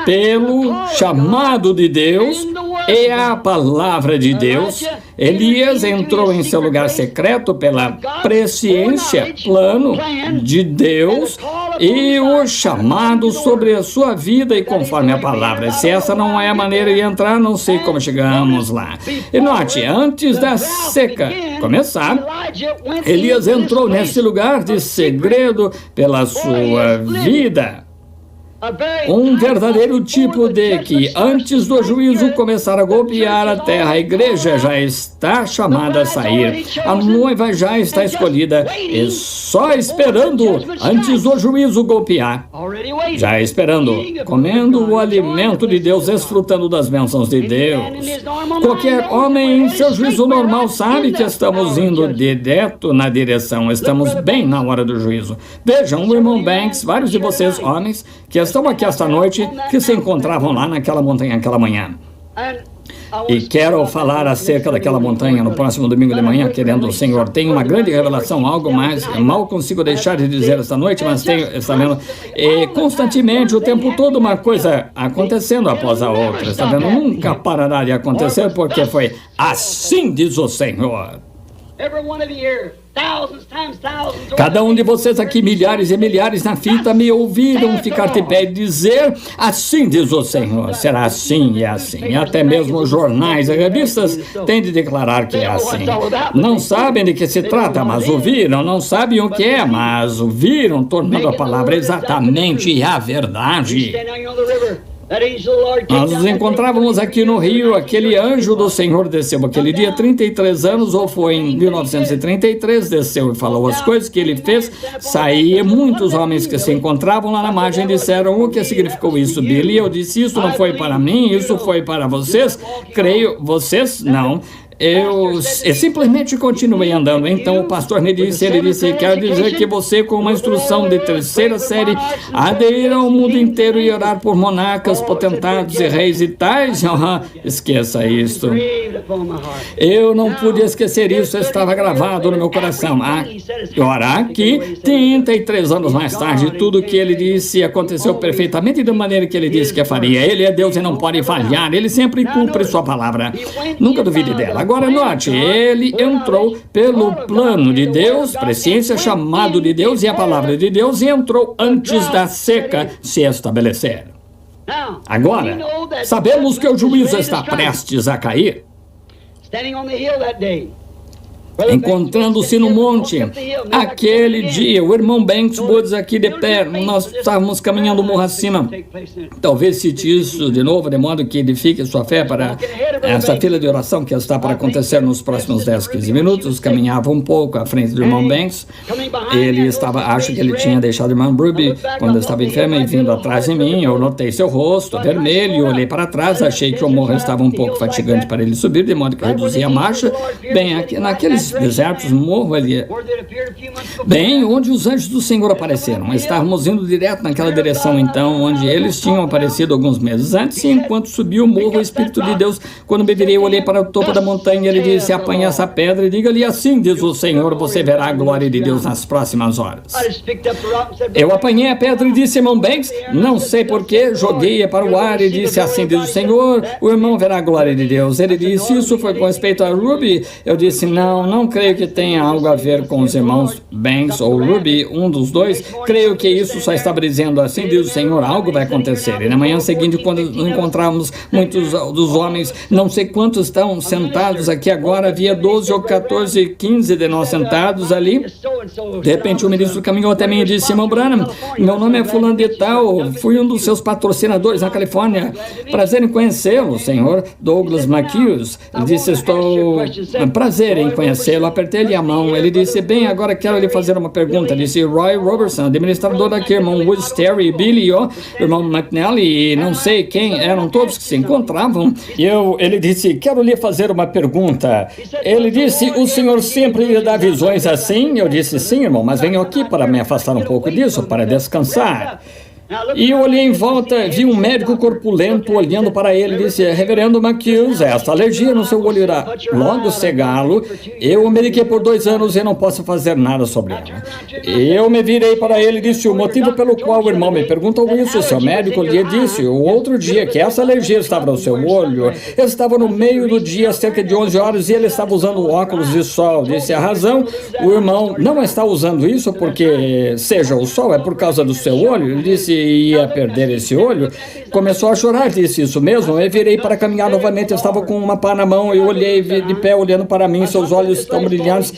pelo chamado de Deus e a palavra de Deus. Elias entrou em seu lugar secreto pela presciência, plano de Deus e o chamado sobre a sua vida e conforme a palavra. Se essa não é a maneira de entrar, não sei como chegamos lá. E note, antes da seca começar, Elias entrou nesse lugar de segredo pela sua vida. Um verdadeiro tipo de que, antes do juízo começar a golpear a terra, a igreja já está chamada a sair. A noiva já está escolhida e só esperando antes do juízo golpear. Já esperando, comendo o alimento de Deus, desfrutando das bênçãos de Deus. Qualquer homem em seu juízo normal sabe que estamos indo direto na direção, estamos bem na hora do juízo. Vejam, o irmão Banks, vários de vocês, homens, que estão aqui esta noite, que se encontravam lá naquela montanha aquela manhã. E quero falar acerca daquela montanha no próximo domingo de manhã, querendo o Senhor. Tem uma grande revelação, algo mais, mal consigo deixar de dizer esta noite, mas tenho, está vendo, constantemente, o tempo todo, uma coisa acontecendo após a outra, está vendo? Nunca parará de acontecer, porque foi assim diz o Senhor. Cada um de vocês aqui, milhares e milhares na fita, me ouviram ficar de pé e dizer, assim diz o Senhor, será assim e assim. E até mesmo os jornais e revistas têm de declarar que é assim. Não sabem de que se trata, mas ouviram, não sabem o que é, mas ouviram, tornando a palavra exatamente a verdade. Nós nos encontrávamos aqui no Rio, aquele anjo do Senhor desceu aquele dia, 33 anos, ou foi em 1933, desceu e falou as coisas que ele fez, saía, muitos homens que se encontravam lá na margem disseram, o que significou isso, Billy? Eu disse, isso não foi para mim, isso foi para vocês, creio, vocês não. Eu simplesmente continuei andando. Então o pastor me disse, ele disse, quero dizer que você, com uma instrução de 3ª série, aderir ao mundo inteiro e orar por monarcas, potentados e reis e tais. Esqueça isto. Eu não pude esquecer isso, estava gravado no meu coração. Agora aqui, 33 anos mais tarde, tudo o que ele disse aconteceu perfeitamente da maneira que ele disse que faria. Ele é Deus e não pode falhar, ele sempre cumpre sua palavra. Nunca duvide dela. Agora note, ele entrou pelo plano de Deus, presciência, chamado de Deus e a palavra de Deus, e entrou antes da seca se estabelecer. Agora, sabemos que o juízo está prestes a cair. Encontrando-se no monte, aquele dia, o irmão Banks Woods aqui de pé, nós estávamos caminhando o morro acima. Talvez cite isso de novo, de modo que edifique sua fé para essa fila de oração que está para acontecer nos próximos 10, 15 minutos. Caminhava um pouco à frente do irmão Banks. Ele estava, acho que ele tinha deixado o irmão Ruby quando eu estava enfermo e vindo atrás de mim. Eu notei seu rosto vermelho, olhei para trás, achei que o morro estava um pouco fatigante para ele subir, de modo que reduzi a marcha. Bem, aqui, naqueles desertos, morro ali, bem onde os anjos do Senhor apareceram. Estávamos indo direto naquela direção, então, onde eles tinham aparecido alguns meses antes, e enquanto subia o morro, o Espírito de Deus, quando me virei, eu olhei para o topo da montanha, ele disse, apanhe essa pedra e diga-lhe, assim diz o Senhor, você verá a glória de Deus nas próximas horas. Eu apanhei a pedra e disse, irmão Banks, não sei porquê, joguei-a para o ar e disse, assim diz o Senhor, o irmão verá a glória de Deus. Ele disse, isso foi com respeito a Ruby? Eu disse, não creio que tenha algo a ver com os irmãos Banks ou Ruby, um dos dois. Creio que isso só estava dizendo, assim diz o Senhor, algo vai acontecer. E na manhã seguinte, quando encontramos muitos dos homens, não sei quantos estão sentados aqui agora, havia 12 ou 14, 15 de nós sentados ali. De repente o ministro caminhou até mim e disse, irmão Branham, meu nome é fulano de tal, fui um dos seus patrocinadores na Califórnia. Prazer em conhecê-lo, senhor Douglas McHughes. Ele disse, estou prazer em conhecê-lo. Eu apertei-lhe a mão. Ele disse, bem, agora quero lhe fazer uma pergunta. Disse, Roy Robertson, administrador daqui, irmão Woods, Terry, Billy, irmão McNally, e não sei quem, eram todos que se encontravam. Ele disse, quero lhe fazer uma pergunta. Ele disse, o senhor sempre lhe dá visões assim? Eu disse, sim, irmão, mas venho aqui para me afastar um pouco disso, para descansar. E eu olhei em volta, vi um médico corpulento olhando para ele e disse, reverendo McHughes, esta alergia no seu olho irá logo cegá-lo. Eu o mediquei por 2 anos e não posso fazer nada sobre ela. Eu me virei para ele e disse, o motivo pelo qual o irmão me perguntou isso, seu médico lhe disse, o outro dia que essa alergia estava no seu olho, estava no meio do dia, cerca de 11 horas, e ele estava usando óculos de sol. Disse, a razão, o irmão não está usando isso porque seja o sol, é por causa do seu olho. Ele disse, ia perder esse olho, começou a chorar, disse isso mesmo. Eu virei para caminhar novamente, eu estava com uma pá na mão, eu olhei de pé, olhando para mim, seus olhos estão brilhantes.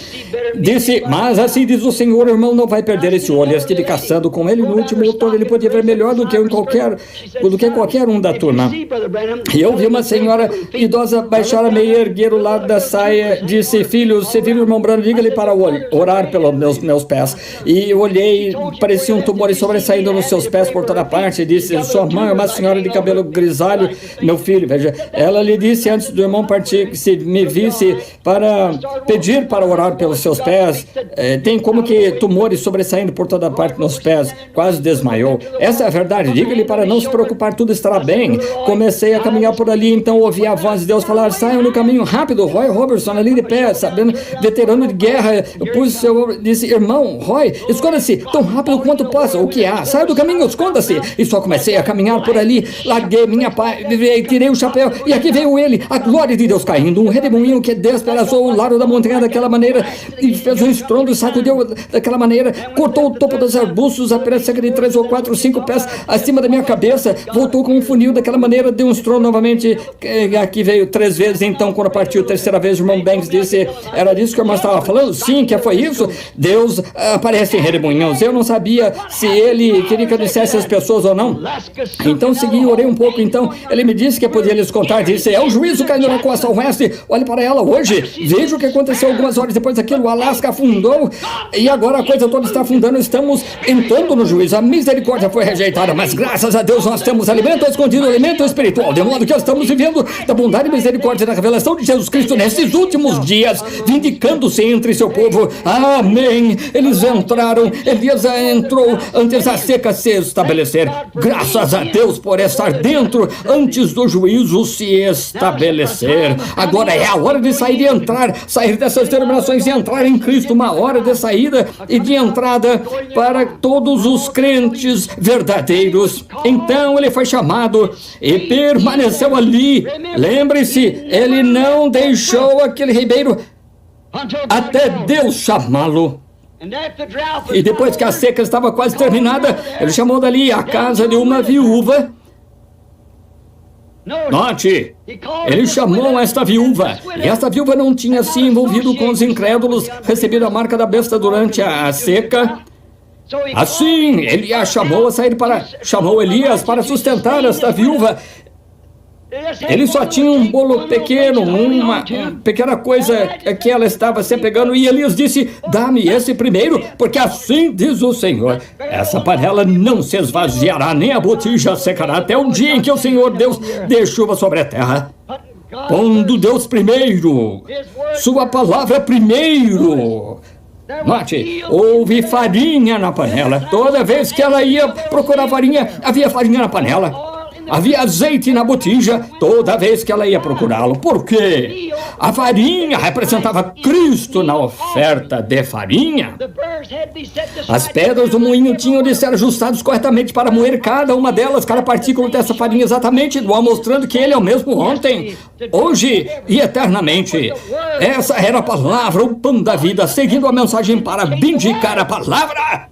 Disse, mas assim diz o Senhor, irmão, não vai perder esse olho. Eu estive caçando com ele, no último outono ele podia ver melhor do que qualquer um da turma. E eu vi uma senhora idosa baixar a meia, erguer o lado da saia, disse, filho, você viu o irmão Branham, diga-lhe para orar pelos meus pés. E eu olhei, parecia um tumor sobressaindo nos seus pés por toda parte, e disse, sua mãe é uma senhora de cabelo grisalho, meu filho, veja, ela lhe disse antes do irmão partir, que se me visse para pedir para orar pelos seus pés, tem como que tumores sobressaindo por toda parte nos pés, quase desmaiou. Essa é a verdade, diga-lhe para não se preocupar, tudo estará bem. Comecei a caminhar por ali, então ouvi a voz de Deus falar, saiam no caminho rápido, Roy Robertson ali de pé, sabendo, veterano de guerra, eu disse, irmão, Roy, esconda-se tão rápido quanto possa, o que há? Saia do caminho, esconda-se. E só comecei a caminhar por ali, larguei minha pá, tirei o chapéu, e aqui veio ele, a glória de Deus caindo, um redemoinho que despedaçou o lado da montanha daquela maneira, e fez um estrondo, sacudiu daquela maneira, cortou o topo dos arbustos, apenas cerca de 3 ou 4, 5 pés acima da minha cabeça, voltou com um funil daquela maneira, deu um estrondo novamente, aqui veio 3 vezes, então quando partiu a terceira vez, o irmão Banks disse, era disso que o irmão estava falando? Sim, que foi isso? Deus aparece em redemoinhos. Eu não sabia se ele queria que eu dissesse às pessoas ou não. Então segui e orei um pouco, então ele me disse que eu podia lhes contar, disse, é o juízo caindo na costa oeste, olhe para ela hoje, veja o que aconteceu algumas horas depois daquilo, o Alasca afundou, e agora a coisa toda está afundando, estamos entrando no juízo, a misericórdia foi rejeitada, mas graças a Deus nós temos alimento escondido, alimento espiritual, de modo que estamos vivendo da bondade e misericórdia da revelação de Jesus Cristo nesses últimos dias, vindicando-se entre seu povo, amém. Eles entraram, Elias entrou antes da seca se estabelecer, graças a Deus por estar dentro antes do juízo se estabelecer. Agora é a hora de sair e entrar, sair dessas denominações e entrar em Cristo, uma hora de saída e de entrada para todos os crentes verdadeiros. Então ele foi chamado e permaneceu ali. Lembre-se, ele não deixou aquele ribeiro até Deus chamá-lo. E depois que a seca estava quase terminada, ele chamou dali a casa de uma viúva. Note, ele chamou esta viúva, e esta viúva não tinha se envolvido com os incrédulos, recebido a marca da besta durante a seca. Assim, ele a chamou a sair chamou Elias para sustentar esta viúva. Ele só tinha um bolo pequeno, uma pequena coisa que ela estava se pegando, e Elias disse, dá-me esse primeiro, porque assim diz o Senhor, essa panela não se esvaziará, nem a botija secará, até o dia em que o Senhor Deus dê chuva sobre a terra. Pondo Deus primeiro, sua palavra primeiro. Note, houve farinha na panela. Toda vez que ela ia procurar farinha, havia farinha na panela. Havia azeite na botija toda vez que ela ia procurá-lo. Por quê? A farinha representava Cristo na oferta de farinha. As pedras do moinho tinham de ser ajustadas corretamente para moer cada uma delas, cada partícula dessa farinha exatamente igual, mostrando que ele é o mesmo ontem, hoje e eternamente. Essa era a palavra, o pão da vida, seguindo a mensagem para vindicar a palavra.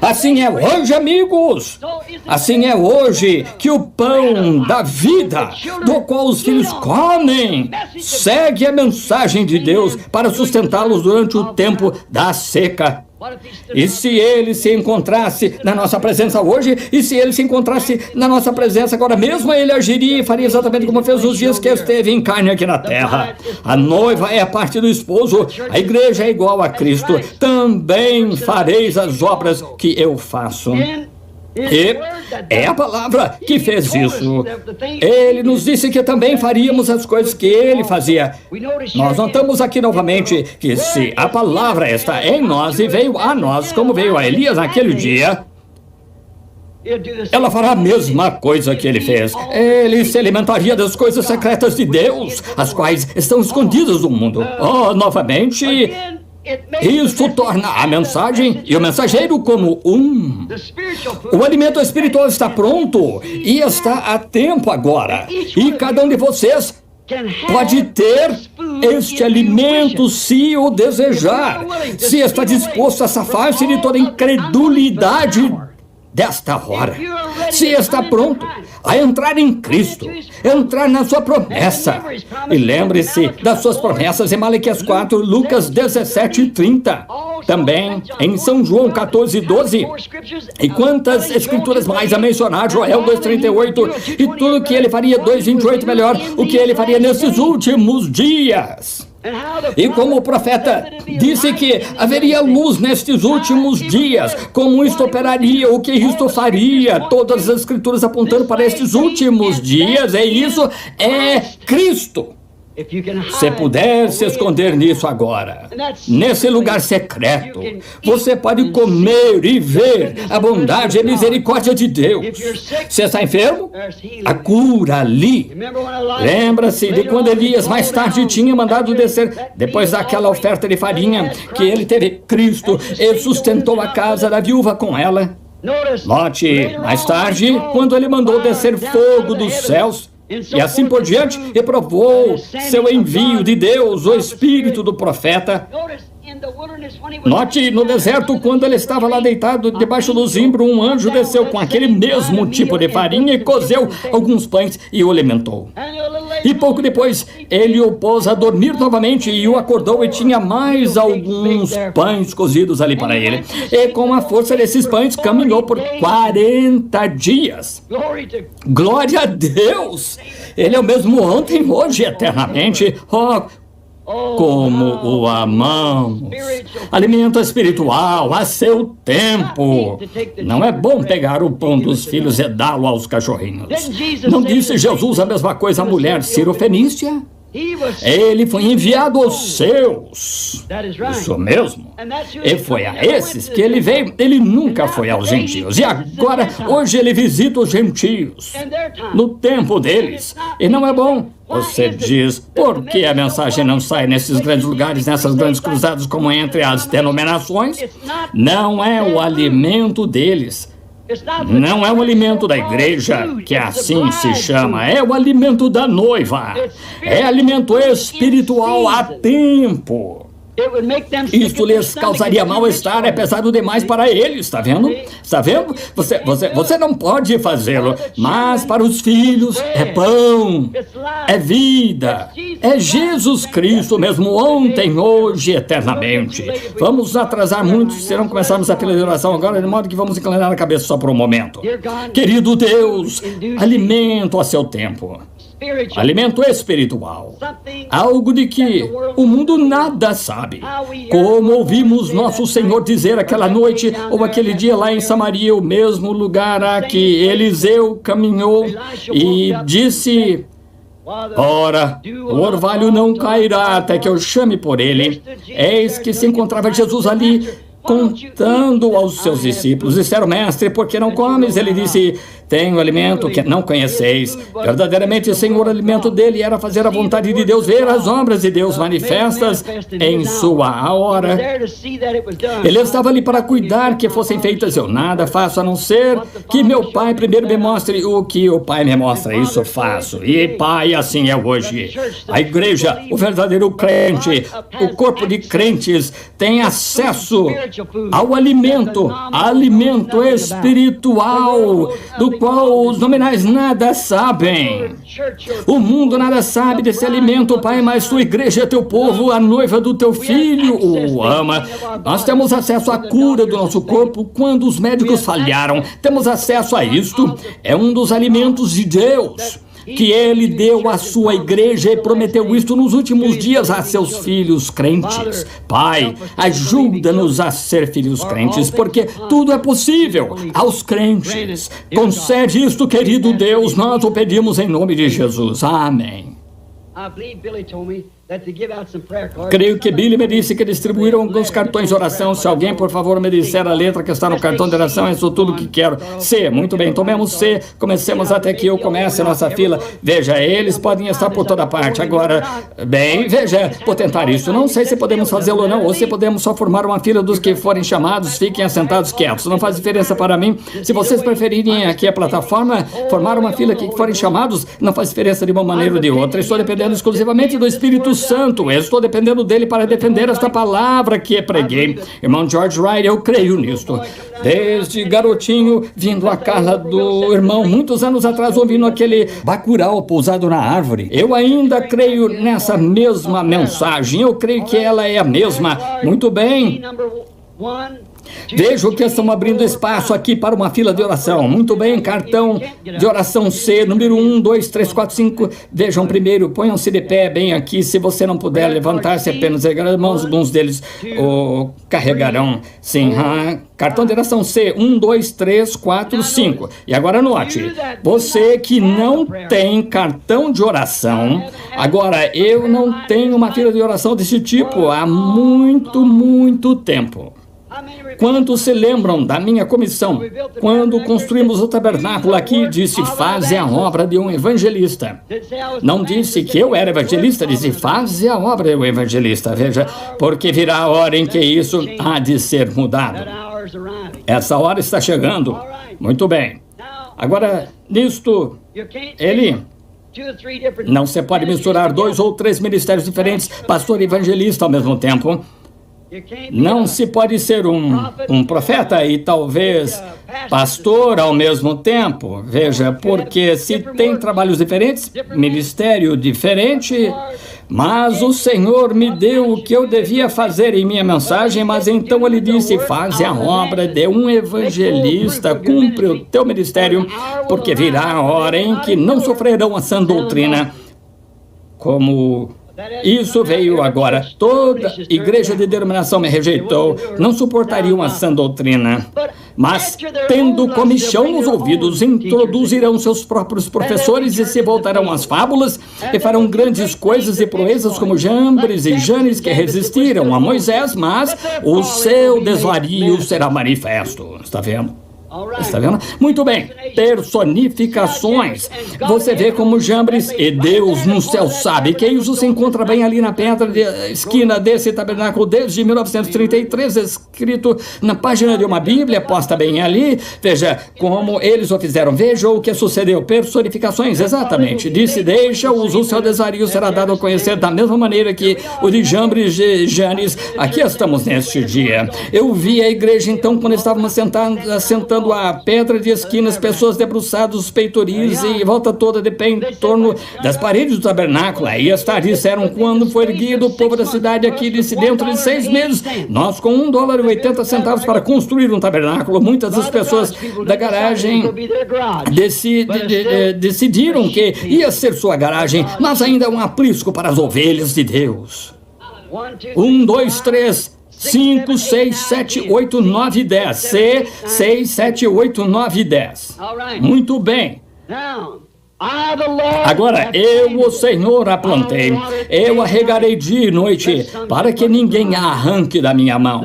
Assim é hoje, amigos. Assim é hoje que o pão da vida, do qual os filhos comem, segue a mensagem de Deus para sustentá-los durante o tempo da seca. E se ele se encontrasse na nossa presença hoje, e se ele se encontrasse na nossa presença agora mesmo, ele agiria e faria exatamente como fez nos dias que esteve em carne aqui na terra. A noiva é a parte do esposo, a igreja é igual a Cristo. Também fareis as obras que eu faço. E é a palavra que fez isso. Ele nos disse que também faríamos as coisas que ele fazia. Nós notamos aqui novamente que se a palavra está em nós e veio a nós, como veio a Elias naquele dia, ela fará a mesma coisa que ele fez. Ele se alimentaria das coisas secretas de Deus, as quais estão escondidas do mundo. Oh, novamente, isso torna a mensagem e o mensageiro como um. O alimento espiritual está pronto e está a tempo agora. E cada um de vocês pode ter este alimento se o desejar, se está disposto a safar-se de toda incredulidade desta hora, se está pronto a entrar em Cristo, entrar na sua promessa, e lembre-se das suas promessas em Malaquias 4, Lucas 17 e 30, também em São João 14, 12, e quantas escrituras mais a mencionar, Joel 2,38, e tudo que ele faria, 2,28 melhor, o que ele faria nesses últimos dias. E como o profeta disse que haveria luz nestes últimos dias, como isto operaria, o que isto faria, todas as escrituras apontando para estes últimos dias, e isso é Cristo. Se puder se esconder nisso agora, nesse lugar secreto, você pode comer e ver a bondade e misericórdia de Deus. Se está enfermo, a cura ali. Lembra-se de quando Elias mais tarde tinha mandado descer, depois daquela oferta de farinha, que ele teve Cristo e sustentou a casa da viúva com ela. Note, mais tarde, quando ele mandou descer fogo dos céus, e assim por diante, e provou seu envio de Deus, o espírito do profeta. Note, no deserto, quando ele estava lá deitado debaixo do zimbro, um anjo desceu com aquele mesmo tipo de farinha e cozeu alguns pães e o alimentou. E pouco depois, ele o pôs a dormir novamente e o acordou e tinha mais alguns pães cozidos ali para ele. E com a força desses pães, caminhou por 40 dias. Glória a Deus! Ele é o mesmo ontem, hoje, eternamente. Oh, como o amamos. Alimento espiritual a seu tempo. Não é bom pegar o pão dos filhos e dá-lo aos cachorrinhos. Não disse Jesus a mesma coisa à mulher Cirofenícia? Ele foi enviado aos seus. Isso mesmo. E foi a esses que ele veio. Ele nunca foi aos gentios. E agora, hoje ele visita os gentios. No tempo deles. E não é bom. Você diz, por que a mensagem não sai nesses grandes lugares, nessas grandes cruzadas como entre as denominações? Não é o alimento deles. Não é o alimento da igreja, que assim se chama, é o alimento da noiva. É alimento espiritual a tempo. Isso lhes causaria mal-estar, é pesado demais para eles, está vendo? Está vendo? Você não pode fazê-lo, mas para os filhos é pão, é vida, é Jesus Cristo mesmo, ontem, hoje, eternamente. Vamos atrasar muito se não começarmos a fila de oração agora, de modo que vamos inclinar a cabeça só por um momento. Querido Deus, alimento a seu tempo. Alimento espiritual, algo de que o mundo nada sabe. Como ouvimos nosso Senhor dizer aquela noite ou aquele dia lá em Samaria, o mesmo lugar a que Eliseu caminhou e disse: ora, o orvalho não cairá até que eu chame por ele. Eis que se encontrava Jesus ali, contando aos seus discípulos. Disseram: mestre, por que não comes? Ele disse: tenho alimento que não conheceis. Verdadeiramente, Senhor, o alimento dele era fazer a vontade de Deus, ver as obras de Deus manifestas em sua hora. Ele estava ali para cuidar que fossem feitas. Eu nada faço a não ser que meu Pai primeiro me mostre o que o Pai me mostra. Isso faço. E Pai, assim é hoje. A igreja, o verdadeiro crente, o corpo de crentes tem acesso ao alimento espiritual, do qual os nominais nada sabem. O mundo nada sabe desse alimento, Pai, mas tua igreja é teu povo, a noiva do teu filho o ama. Nós temos acesso à cura do nosso corpo quando os médicos falharam. Temos acesso a isto. É um dos alimentos de Deus que ele deu à sua igreja e prometeu isto nos últimos dias a seus filhos crentes. Pai, ajuda-nos a ser filhos crentes, porque tudo é possível aos crentes. Concede isto, querido Deus, nós o pedimos em nome de Jesus. Amém. Creio que Billy me disse que distribuíram alguns cartões de oração. Se alguém, por favor, me disser a letra que está no cartão de oração, é isso tudo que quero. C, muito bem, tomemos C, comecemos até que eu comece a nossa fila. Veja, eles podem estar por toda parte. Agora, bem, veja, vou tentar isso. Não sei se podemos fazê-lo ou não, ou se podemos só formar uma fila dos que forem chamados, fiquem assentados quietos. Não faz diferença para mim. Se vocês preferirem aqui a plataforma, formar uma fila que forem chamados, não faz diferença de uma maneira ou de outra. Estou dependendo exclusivamente do Espírito Santo. Eu estou dependendo dele para defender esta palavra que preguei. Irmão George Wright, eu creio nisto. Desde garotinho, vindo a casa do irmão, muitos anos atrás, ouvindo aquele bacurau pousado na árvore. Eu ainda creio nessa mesma mensagem. Eu creio que ela é a mesma. Muito bem. Vejo que estão abrindo espaço aqui para uma fila de oração. Muito bem, cartão de oração C, número 1, 2, 3, 4, 5. Vejam primeiro, ponham-se de pé bem aqui. Se você não puder levantar-se apenas erguer as mãos, alguns deles carregarão. Sim, cartão de oração C, 1, 2, 3, 4, 5. E agora anote, você que não tem cartão de oração, agora eu não tenho uma fila de oração desse tipo há muito tempo. Quantos se lembram da minha comissão? Quando construímos o tabernáculo aqui, disse, faze a obra de um evangelista. Não disse que eu era evangelista, disse, faze a obra de um evangelista. Veja, porque virá a hora em que isso há de ser mudado. Essa hora está chegando. Muito bem. Agora, nisto, ele... Não se pode misturar 2 ou 3 ministérios diferentes, pastor e evangelista ao mesmo tempo. Não se pode ser um profeta e talvez pastor ao mesmo tempo. Veja, porque se tem trabalhos diferentes, ministério diferente, mas o Senhor me deu o que eu devia fazer em minha mensagem, mas então ele disse, faze a obra de um evangelista, cumpre o teu ministério, porque virá a hora em que não sofrerão a sã doutrina, como... Isso veio agora. Toda igreja de denominação me rejeitou, não suportaria uma sã doutrina. Mas, tendo comichão nos ouvidos, introduzirão seus próprios professores e se voltarão às fábulas e farão grandes coisas e proezas como Jambres e Janes que resistiram a Moisés, mas o seu desvario será manifesto. Está vendo? Está vendo? Muito bem, personificações. Você vê como Jambres e Deus no céu sabe que isso se encontra bem ali na pedra de esquina desse tabernáculo desde 1933, escrito na página de uma Bíblia, posta bem ali. Veja como eles o fizeram. Veja o que sucedeu. Personificações, exatamente. Disse, deixa-os, o seu desvario será dado a conhecer da mesma maneira que o de Jambres e Janes. Aqui estamos neste dia. Eu vi a igreja então quando estávamos sentando a pedra de esquinas, pessoas debruçadas, peitoris e volta toda de pé em torno das paredes do tabernáculo. Aí está, disseram, quando foi erguido o povo da cidade aqui, disse, dentro de 6 meses, nós com $1,80 para construir um tabernáculo. Muitas das pessoas da garagem decidiram que ia ser sua garagem, mas ainda é um aprisco para as ovelhas de Deus. 1, 2, 3... 5, 6, 7, 8, 9, 10. C, 6, 7, 8, 9, 10. Muito bem. Agora, eu, o Senhor, a plantei. Eu a regarei dia e noite, para que ninguém a arranque da minha mão.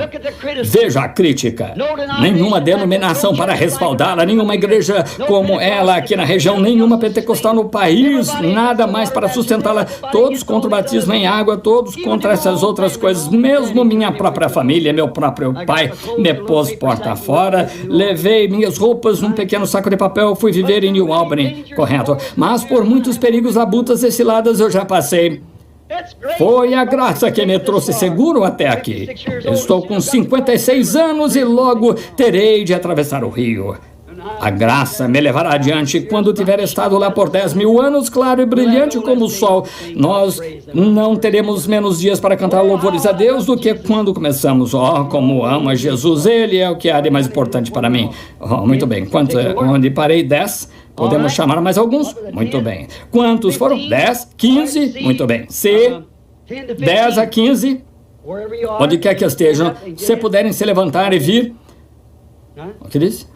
Veja a crítica. Nenhuma denominação para respaldá-la, nenhuma igreja como ela aqui na região, nenhuma pentecostal no país, nada mais para sustentá-la. Todos contra o batismo em água, todos contra essas outras coisas. Mesmo minha própria família, meu próprio pai, me pôs porta fora. Levei minhas roupas num pequeno saco de papel, fui viver em New Albany, correto? Mas por muitos perigos, labutas e ciladas eu já passei. Foi a graça que me trouxe seguro até aqui. Estou com 56 anos e logo terei de atravessar o rio. A graça me levará adiante quando tiver estado lá por 10.000 anos, claro e brilhante como o sol. Nós não teremos menos dias para cantar louvores a Deus do que quando começamos. Oh, como amo a Jesus, Ele é o que há de mais importante para mim. Oh, muito bem, onde parei? 10. Podemos chamar mais alguns? Muito bem. Quantos foram? 10, 15? Muito bem. C, 10 a 15. Onde quer que estejam, se puderem se levantar e vir. O que disse?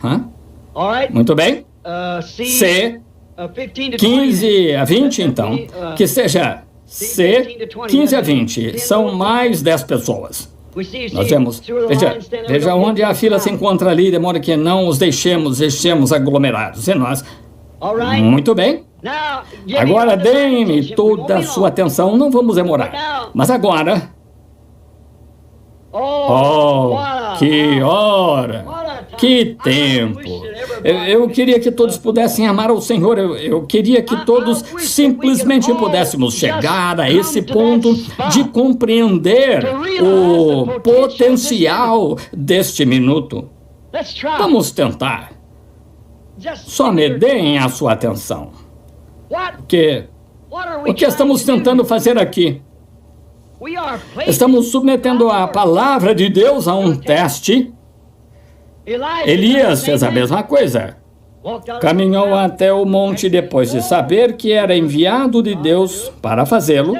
Muito bem. C, 15 a 20, então. Que seja C, 15 a 20. São mais 10 pessoas. Nós vemos, veja onde a fila se encontra ali, de modo que não os deixemos aglomerados. E nós, muito bem. Agora deem-me toda a sua atenção, não vamos demorar. Mas agora, oh, que hora! Que tempo! Eu queria que todos pudessem amar ao Senhor. Eu queria que todos simplesmente pudéssemos chegar a esse ponto de compreender o potencial deste minuto. Vamos tentar. Só me deem a sua atenção. O que estamos tentando fazer aqui? Estamos submetendo a palavra de Deus a um teste. Elias fez a mesma coisa. Caminhou até o monte depois de saber que era enviado de Deus para fazê-lo.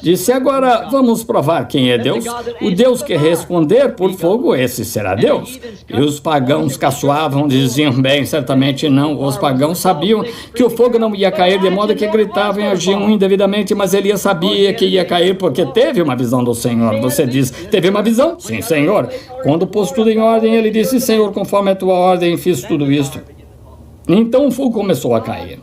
Disse: agora vamos provar quem é Deus. O Deus que responder por fogo, esse será Deus. E os pagãos caçoavam, diziam: bem, certamente não. Os pagãos sabiam que o fogo não ia cair, de modo que gritavam e agiam indevidamente, mas Elias sabia que ia cair porque teve uma visão do Senhor. Você diz: teve uma visão? Sim, Senhor. Quando pôs tudo em ordem, ele disse: Senhor, conforme a tua ordem, fiz tudo isto. Então o fogo começou a cair.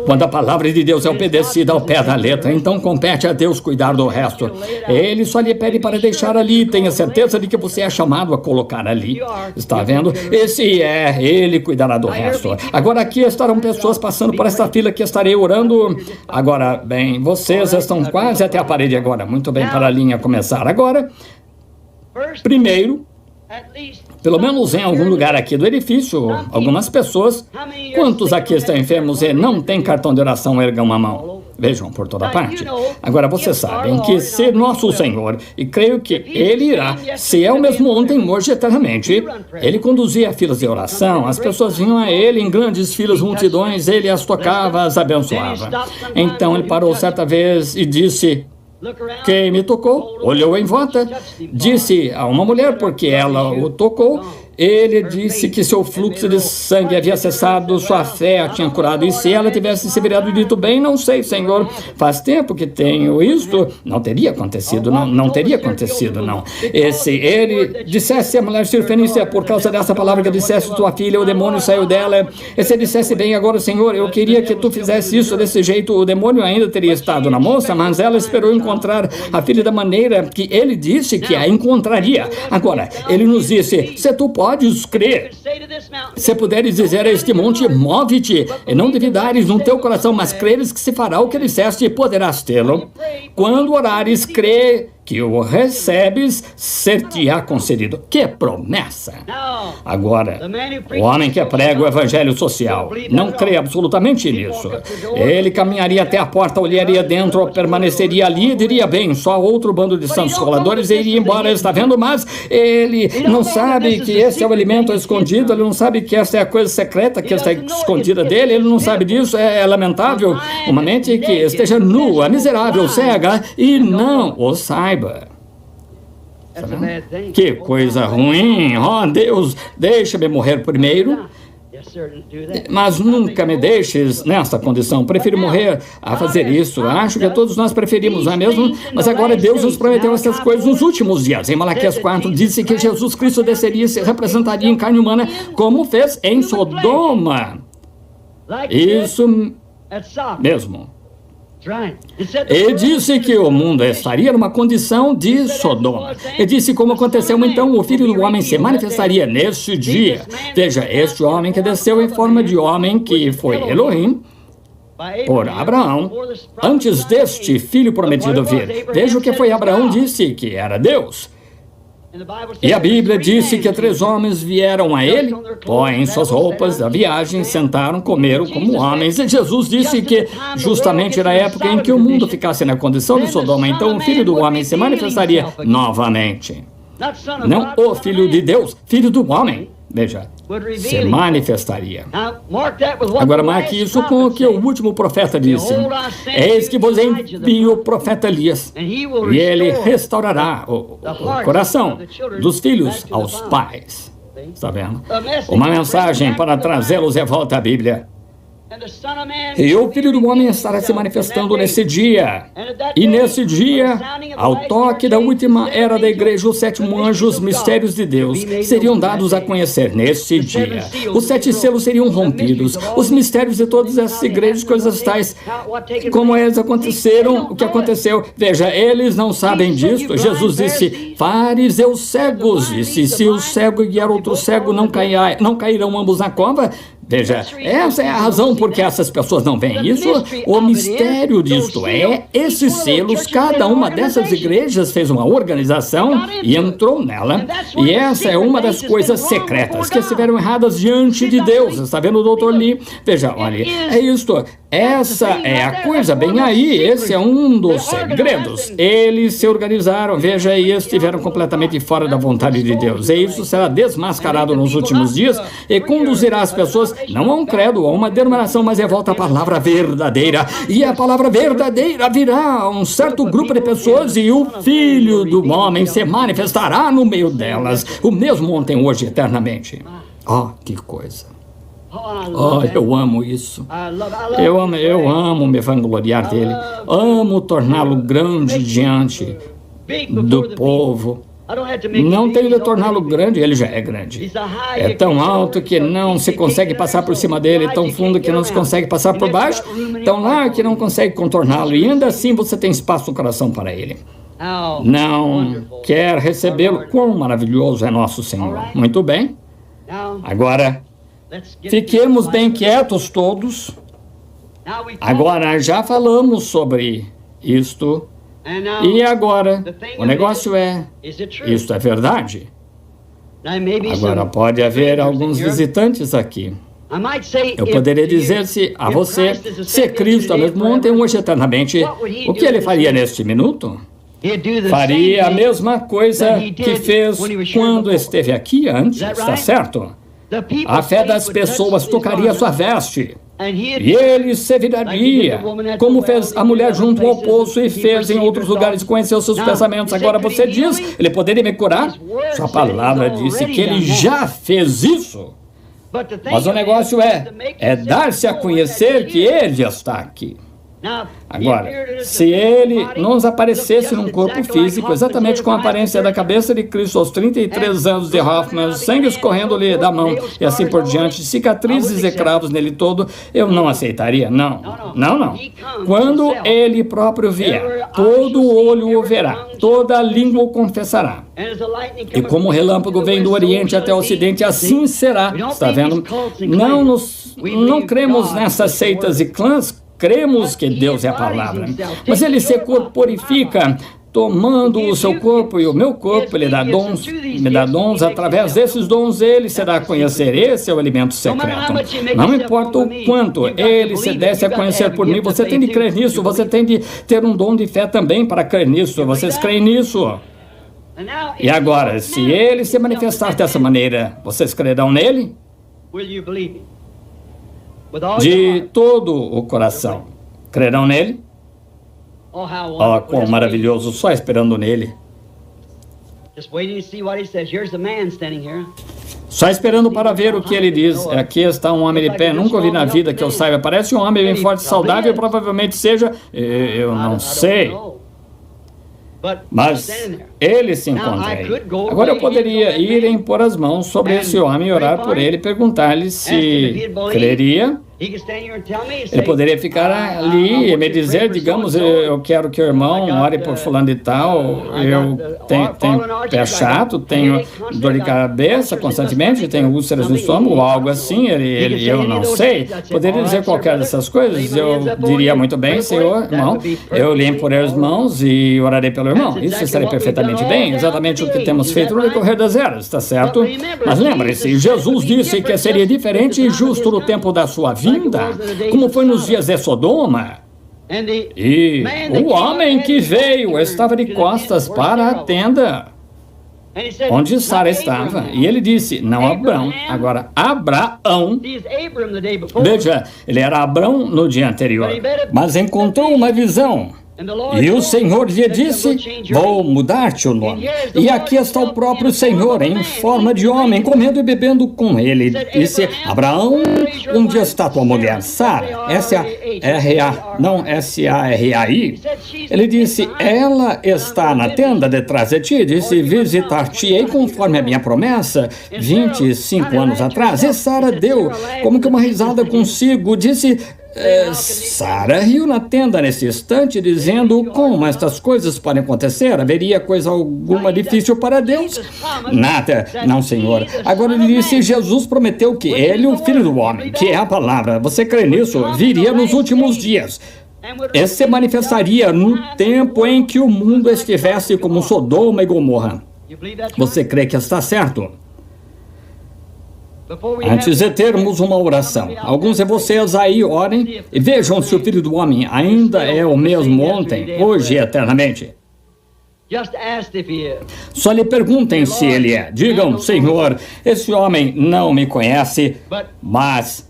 Quando a palavra de Deus é obedecida ao pé da letra, então compete a Deus cuidar do resto. Ele só lhe pede para deixar ali. Tenha certeza de que você é chamado a colocar ali. Está vendo? Ele cuidará do resto. Agora aqui estarão pessoas passando por esta fila que estarei orando. Agora, bem, vocês estão quase até a parede agora. Muito bem, para a linha começar. Agora, primeiro, pelo menos em algum lugar aqui do edifício, algumas pessoas. Quantos aqui estão enfermos e não têm cartão de oração, ergam a mão? Vejam por toda parte. Agora, vocês sabem que se nosso Senhor, e creio que Ele irá, se é o mesmo ontem, hoje, eternamente, Ele conduzia filas de oração, as pessoas vinham a Ele em grandes filas, multidões, Ele as tocava, as abençoava. Então Ele parou certa vez e disse: quem me tocou? Olhou em volta, disse a uma mulher, porque ela o tocou. Ele disse que seu fluxo de sangue havia cessado, sua fé a tinha curado. E se ela tivesse se virado e dito: bem, não sei, Senhor, faz tempo que tenho isto, não teria acontecido, não teria acontecido, não. Se ele dissesse à mulher Sirfenícia: por causa dessa palavra que dissesse tua filha, o demônio saiu dela. E se ele dissesse: bem, agora, Senhor, eu queria que tu fizesse isso desse jeito, o demônio ainda teria estado na moça, mas ela esperou encontrar a filha da maneira que ele disse que a encontraria. Agora, ele nos disse: se tu podes crer, se puderes dizer a este monte: move-te, e não duvidares no teu coração, mas creres que se fará o que disseste, poderás tê-lo. Quando orares, crê que o recebes, ser-te-á concedido. Que promessa! Agora, o homem que prega o evangelho social não crê absolutamente nisso. Ele caminharia até a porta, olharia dentro, permaneceria ali e diria: bem, só outro bando de santos roladores, e iria embora. Está vendo? Mas ele não sabe que esse é o alimento escondido, ele não sabe que essa é a coisa secreta que está escondida dele, ele não sabe disso. É lamentável uma mente que esteja nua, miserável, cega e não o saiba. Que coisa ruim! Oh, Deus, deixa-me morrer primeiro, mas nunca me deixes nesta condição. Prefiro morrer a fazer isso. Acho que todos nós preferimos, não é mesmo? Mas agora Deus nos prometeu essas coisas nos últimos dias. Em Malaquias 4 disse que Jesus Cristo desceria e se representaria em carne humana, como fez em Sodoma. Isso mesmo. Ele disse que o mundo estaria numa condição de Sodoma. Ele disse como aconteceu então: o Filho do Homem se manifestaria neste dia. Veja, este homem que desceu em forma de homem, que foi Elohim, por Abraão, antes deste filho prometido vir. Veja o que foi Abraão disse que era Deus. E a Bíblia disse que 3 homens vieram a ele, põem suas roupas da viagem, sentaram, comeram como homens. E Jesus disse que justamente era a época em que o mundo ficasse na condição de Sodoma, então o Filho do Homem se manifestaria novamente. Não o Filho de Deus, Filho do Homem. Veja, se manifestaria. Agora marque isso com o que o último profeta disse: eis que vos envio o profeta Elias, e ele restaurará o coração dos filhos aos pais. Está vendo? Uma mensagem para trazê-los de volta à Bíblia. E o Filho do Homem estará se manifestando nesse dia. E nesse dia, ao toque da última era da igreja, os 7 anjos, mistérios de Deus, seriam dados a conhecer nesse dia. Os 7 selos seriam rompidos. Os mistérios de todas essas igrejas, coisas tais, como eles aconteceram, o que aconteceu. Veja, eles não sabem disso. Jesus disse, fariseus cegos, disse, se o cego guiar outro cego, não cairão ambos na cova? Veja, essa é a razão por que essas pessoas não veem isso. O mistério disto é, esses selos, cada uma dessas igrejas fez uma organização e entrou nela. E essa é uma das coisas secretas que estiveram erradas diante de Deus. Está vendo, Dr. Lee? Veja, olha, é isto. Essa é a coisa bem aí. Esse é um dos segredos. Eles se organizaram, veja, e estiveram completamente fora da vontade de Deus. E isso será desmascarado nos últimos dias e conduzirá as pessoas não a um credo, a uma denominação, mas é volta à palavra verdadeira. E a palavra verdadeira virá a um certo grupo de pessoas e o Filho do Homem se manifestará no meio delas. O mesmo ontem, hoje, eternamente. Oh, que coisa. Oh, eu amo isso. Eu amo me vangloriar dele. Amo torná-lo grande diante do povo. Não tenho de torná-lo grande, ele já é grande. É tão alto que não se consegue passar por cima dele, tão fundo que não se consegue passar por baixo, tão largo que não consegue contorná-lo, e ainda assim você tem espaço no coração para ele. Não quer recebê-lo? Quão maravilhoso é nosso Senhor. Muito bem. Agora, fiquemos bem quietos todos. Agora, já falamos sobre isto. E agora, o negócio é, isto é verdade? Agora, pode haver alguns visitantes aqui. Eu poderia dizer-se a você, se Cristo é mesmo ontem, hoje, eternamente, o que ele faria neste minuto? Faria a mesma coisa que fez quando esteve aqui antes, está certo? A fé das pessoas tocaria sua veste. E ele se viraria, como fez a mulher junto ao poço e fez em outros lugares, conheceu seus pensamentos. Agora você diz, ele poderia me curar? Sua palavra disse que ele já fez isso. Mas o negócio é dar-se a conhecer que ele já está aqui. Agora, se ele nos aparecesse num corpo físico, exatamente com a aparência da cabeça de Cristo aos 33 anos de Hoffman, sangue escorrendo-lhe da mão e assim por diante, cicatrizes e cravos nele todo, eu não aceitaria, não. Quando ele próprio vier, todo olho o verá, toda língua o confessará. E como o relâmpago vem do Oriente até o Ocidente, assim será. Está vendo? Não cremos nessas seitas e clãs. Cremos que Deus é a palavra, mas ele se corporifica, tomando o seu corpo e o meu corpo, ele dá dons, me dá dons, através desses dons ele se dá a conhecer, esse é o alimento secreto. Não importa o quanto ele se desse a conhecer por mim, você tem de crer nisso, você tem de ter um dom de fé também para crer nisso, vocês creem nisso? E agora, se ele se manifestar dessa maneira, vocês crerão nele? De todo o coração. Crerão nele? Oh, quão maravilhoso, só esperando nele. Só esperando para ver o que ele diz. Aqui está um homem de pé, nunca ouvi na vida que eu saiba. Parece um homem bem forte e saudável, provavelmente seja, eu não sei. Mas ele se encontra aí. Agora eu poderia ir e impor as mãos sobre esse homem e orar por ele, perguntar-lhe se creria. Ele poderia ficar ali e me dizer, digamos, eu quero que o irmão ore por fulano de tal, eu tenho pé chato, tenho dor de cabeça constantemente, tenho úlceras no estômago, algo assim, eu não sei. Poderia dizer qualquer dessas coisas, eu diria muito bem, Senhor, irmão, eu lhe imporei as mãos e orarei pelo irmão. Isso estaria perfeitamente bem, exatamente o que temos feito no decorrer das eras, está certo? Mas lembre-se, Jesus disse que seria diferente e justo no tempo da sua vida, como foi nos dias de Sodoma. E o homem que veio estava de costas para a tenda onde Sara estava. E ele disse, não Abrão, agora Abraão. Veja, ele era Abrão no dia anterior, mas encontrou uma visão. E o Senhor lhe disse, vou mudar-te o nome. E aqui está o próprio Senhor, em forma de homem, comendo e bebendo com ele. Disse, Abraão, onde está tua mulher, Sara? S-A-R-A-I. Ele disse, ela está na tenda detrás de ti. Disse, visitar-te-ei conforme a minha promessa, 25 anos atrás. E Sara deu como que uma risada consigo. Disse, Sara riu na tenda nesse instante, dizendo, como estas coisas podem acontecer? Haveria coisa alguma difícil para Deus? Nada, não, Senhor. Agora ele disse, Jesus prometeu que ele, o Filho do Homem, que é a palavra, você crê nisso? Viria nos últimos dias. E se manifestaria no tempo em que o mundo estivesse como Sodoma e Gomorra. Você crê que está certo? Antes de termos uma oração, alguns de vocês aí orem e vejam se o Filho do Homem ainda é o mesmo ontem, hoje e eternamente. Só lhe perguntem se ele é. Digam, Senhor, esse homem não me conhece, mas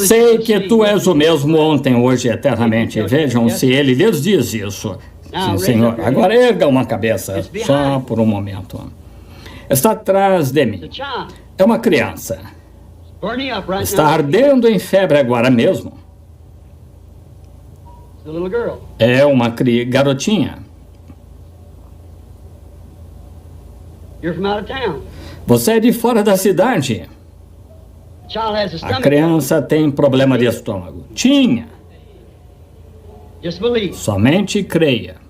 sei que tu és o mesmo ontem, hoje e eternamente. Vejam se ele lhes diz isso. Sim, Senhor. Agora erga uma cabeça, só por um momento. Está atrás de mim. É uma criança. Está ardendo em febre agora mesmo. É uma garotinha. Você é de fora da cidade. A criança tem problema de estômago. Tinha. Somente creia.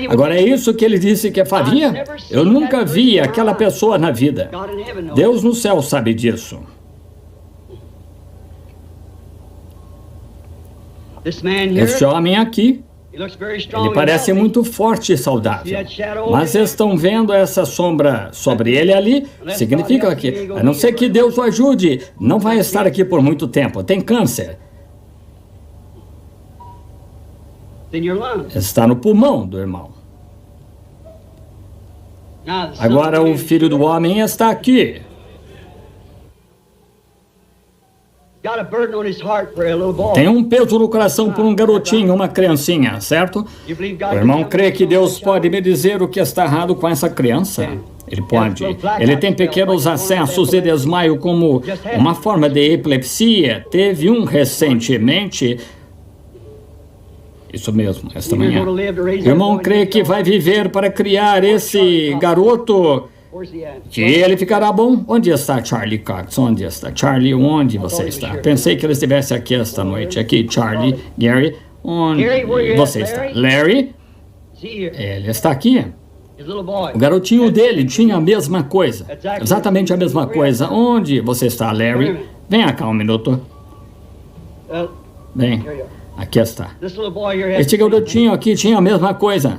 Agora, é isso que ele disse que faria? Eu nunca vi aquela pessoa na vida. Deus no céu sabe disso. Este homem aqui, ele parece muito forte e saudável. Mas estão vendo essa sombra sobre ele ali? Significa que, a não ser que Deus o ajude, não vai estar aqui por muito tempo. Tem câncer. Está no pulmão do irmão. Agora o Filho do Homem está aqui. Tem um peso no coração por um garotinho, uma criancinha, certo? O irmão crê que Deus pode me dizer o que está errado com essa criança? Ele pode. Ele tem pequenos acessos de desmaio como uma forma de epilepsia. Teve um recentemente. Isso mesmo, esta manhã. O irmão crê que vai viver para criar esse garoto, que ele ficará bom. Onde está Charlie Cox? Onde está? Charlie, onde você está? Pensei que ele estivesse aqui esta noite. Aqui, Charlie, Gary, onde você está? Larry? Ele está aqui. O garotinho dele tinha a mesma coisa. Exatamente a mesma coisa. Onde você está, Larry? Venha cá um minuto. Bem, aqui está. Este garotinho aqui tinha a mesma coisa.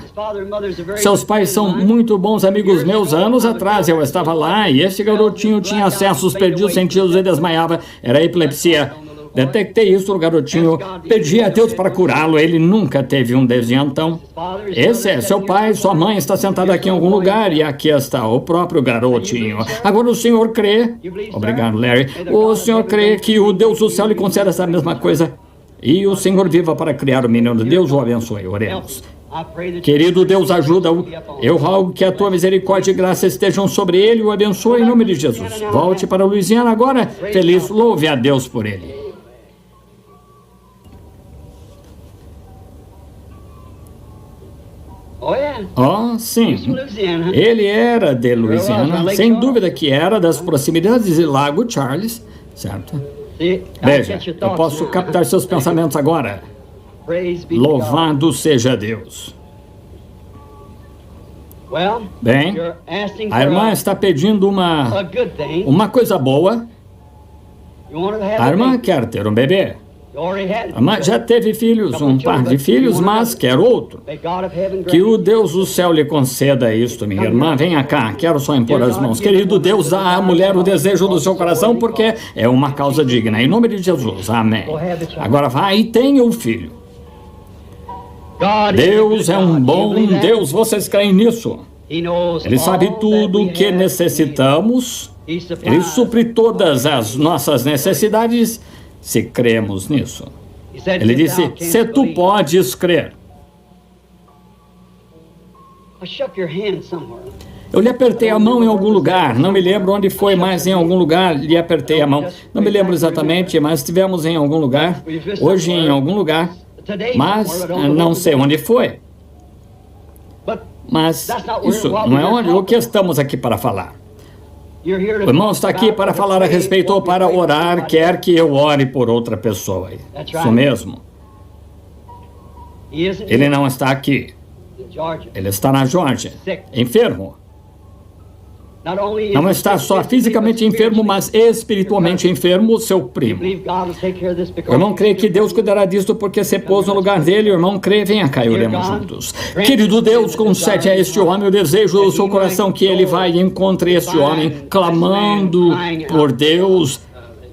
Seus pais são muito bons amigos meus. Anos atrás eu estava lá e este garotinho tinha acessos, perdia os sentidos e desmaiava. Era epilepsia. Detectei isso no garotinho. Pedi a Deus para curá-lo. Ele nunca teve um desde então. Esse é seu pai, sua mãe está sentada aqui em algum lugar e aqui está o próprio garotinho. Agora o senhor crê... Obrigado, Larry. O senhor crê que o Deus do céu lhe conceda essa mesma coisa? E o Senhor viva para criar o menino. Deus o abençoe. Oremos. Querido Deus, ajuda-o. Eu rogo que a tua misericórdia e graça estejam sobre ele e o abençoe em nome de Jesus. Volte para Louisiana agora. Feliz, louve a Deus por ele. Oh, sim. Ele era de Louisiana. Sem dúvida que era das proximidades de Lago Charles, certo? Veja, eu posso captar seus pensamentos agora. Louvado seja Deus. Bem, a irmã está pedindo uma coisa boa. A irmã quer ter um bebê. A irmã já teve filhos, um par de filhos, mas quer outro. Que o Deus do céu lhe conceda isto, minha irmã. Venha cá, quero só impor as mãos. Querido Deus, dá à mulher o desejo do seu coração, porque é uma causa digna. Em nome de Jesus, amém. Agora vai e tenha o filho. Deus é um bom Deus, vocês creem nisso? Ele sabe tudo o que necessitamos. Ele supre todas as nossas necessidades, se cremos nisso. Ele disse, se tu podes crer. Eu lhe apertei a mão em algum lugar, não me lembro onde foi, mas em algum lugar lhe apertei a mão. Não me lembro exatamente, mas estivemos em algum lugar, hoje em algum lugar, mas não sei onde foi. Mas isso não é o que estamos aqui para falar. O irmão está aqui para falar a respeito ou para orar, quer que eu ore por outra pessoa. Isso mesmo. Ele não está aqui. Ele está na Geórgia, enfermo. Não está só fisicamente enfermo, mas espiritualmente enfermo, seu primo. O irmão crê que Deus cuidará disso porque se pôs no lugar dele. O irmão crê, venha cá e oremos juntos. Querido Deus, concede a este homem o desejo do seu coração que ele vai e encontre este homem clamando por Deus.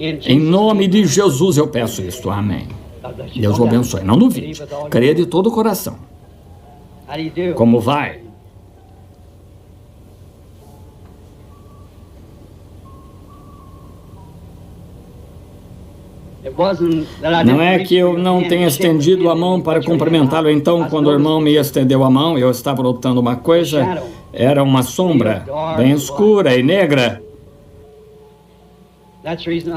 Em nome de Jesus eu peço isto. Amém. Deus o abençoe. Não duvide. Creia de todo o coração. Como vai? Não é que eu não tenha estendido a mão para cumprimentá-lo, então, quando o irmão me estendeu a mão, eu estava notando uma coisa, era uma sombra bem escura e negra.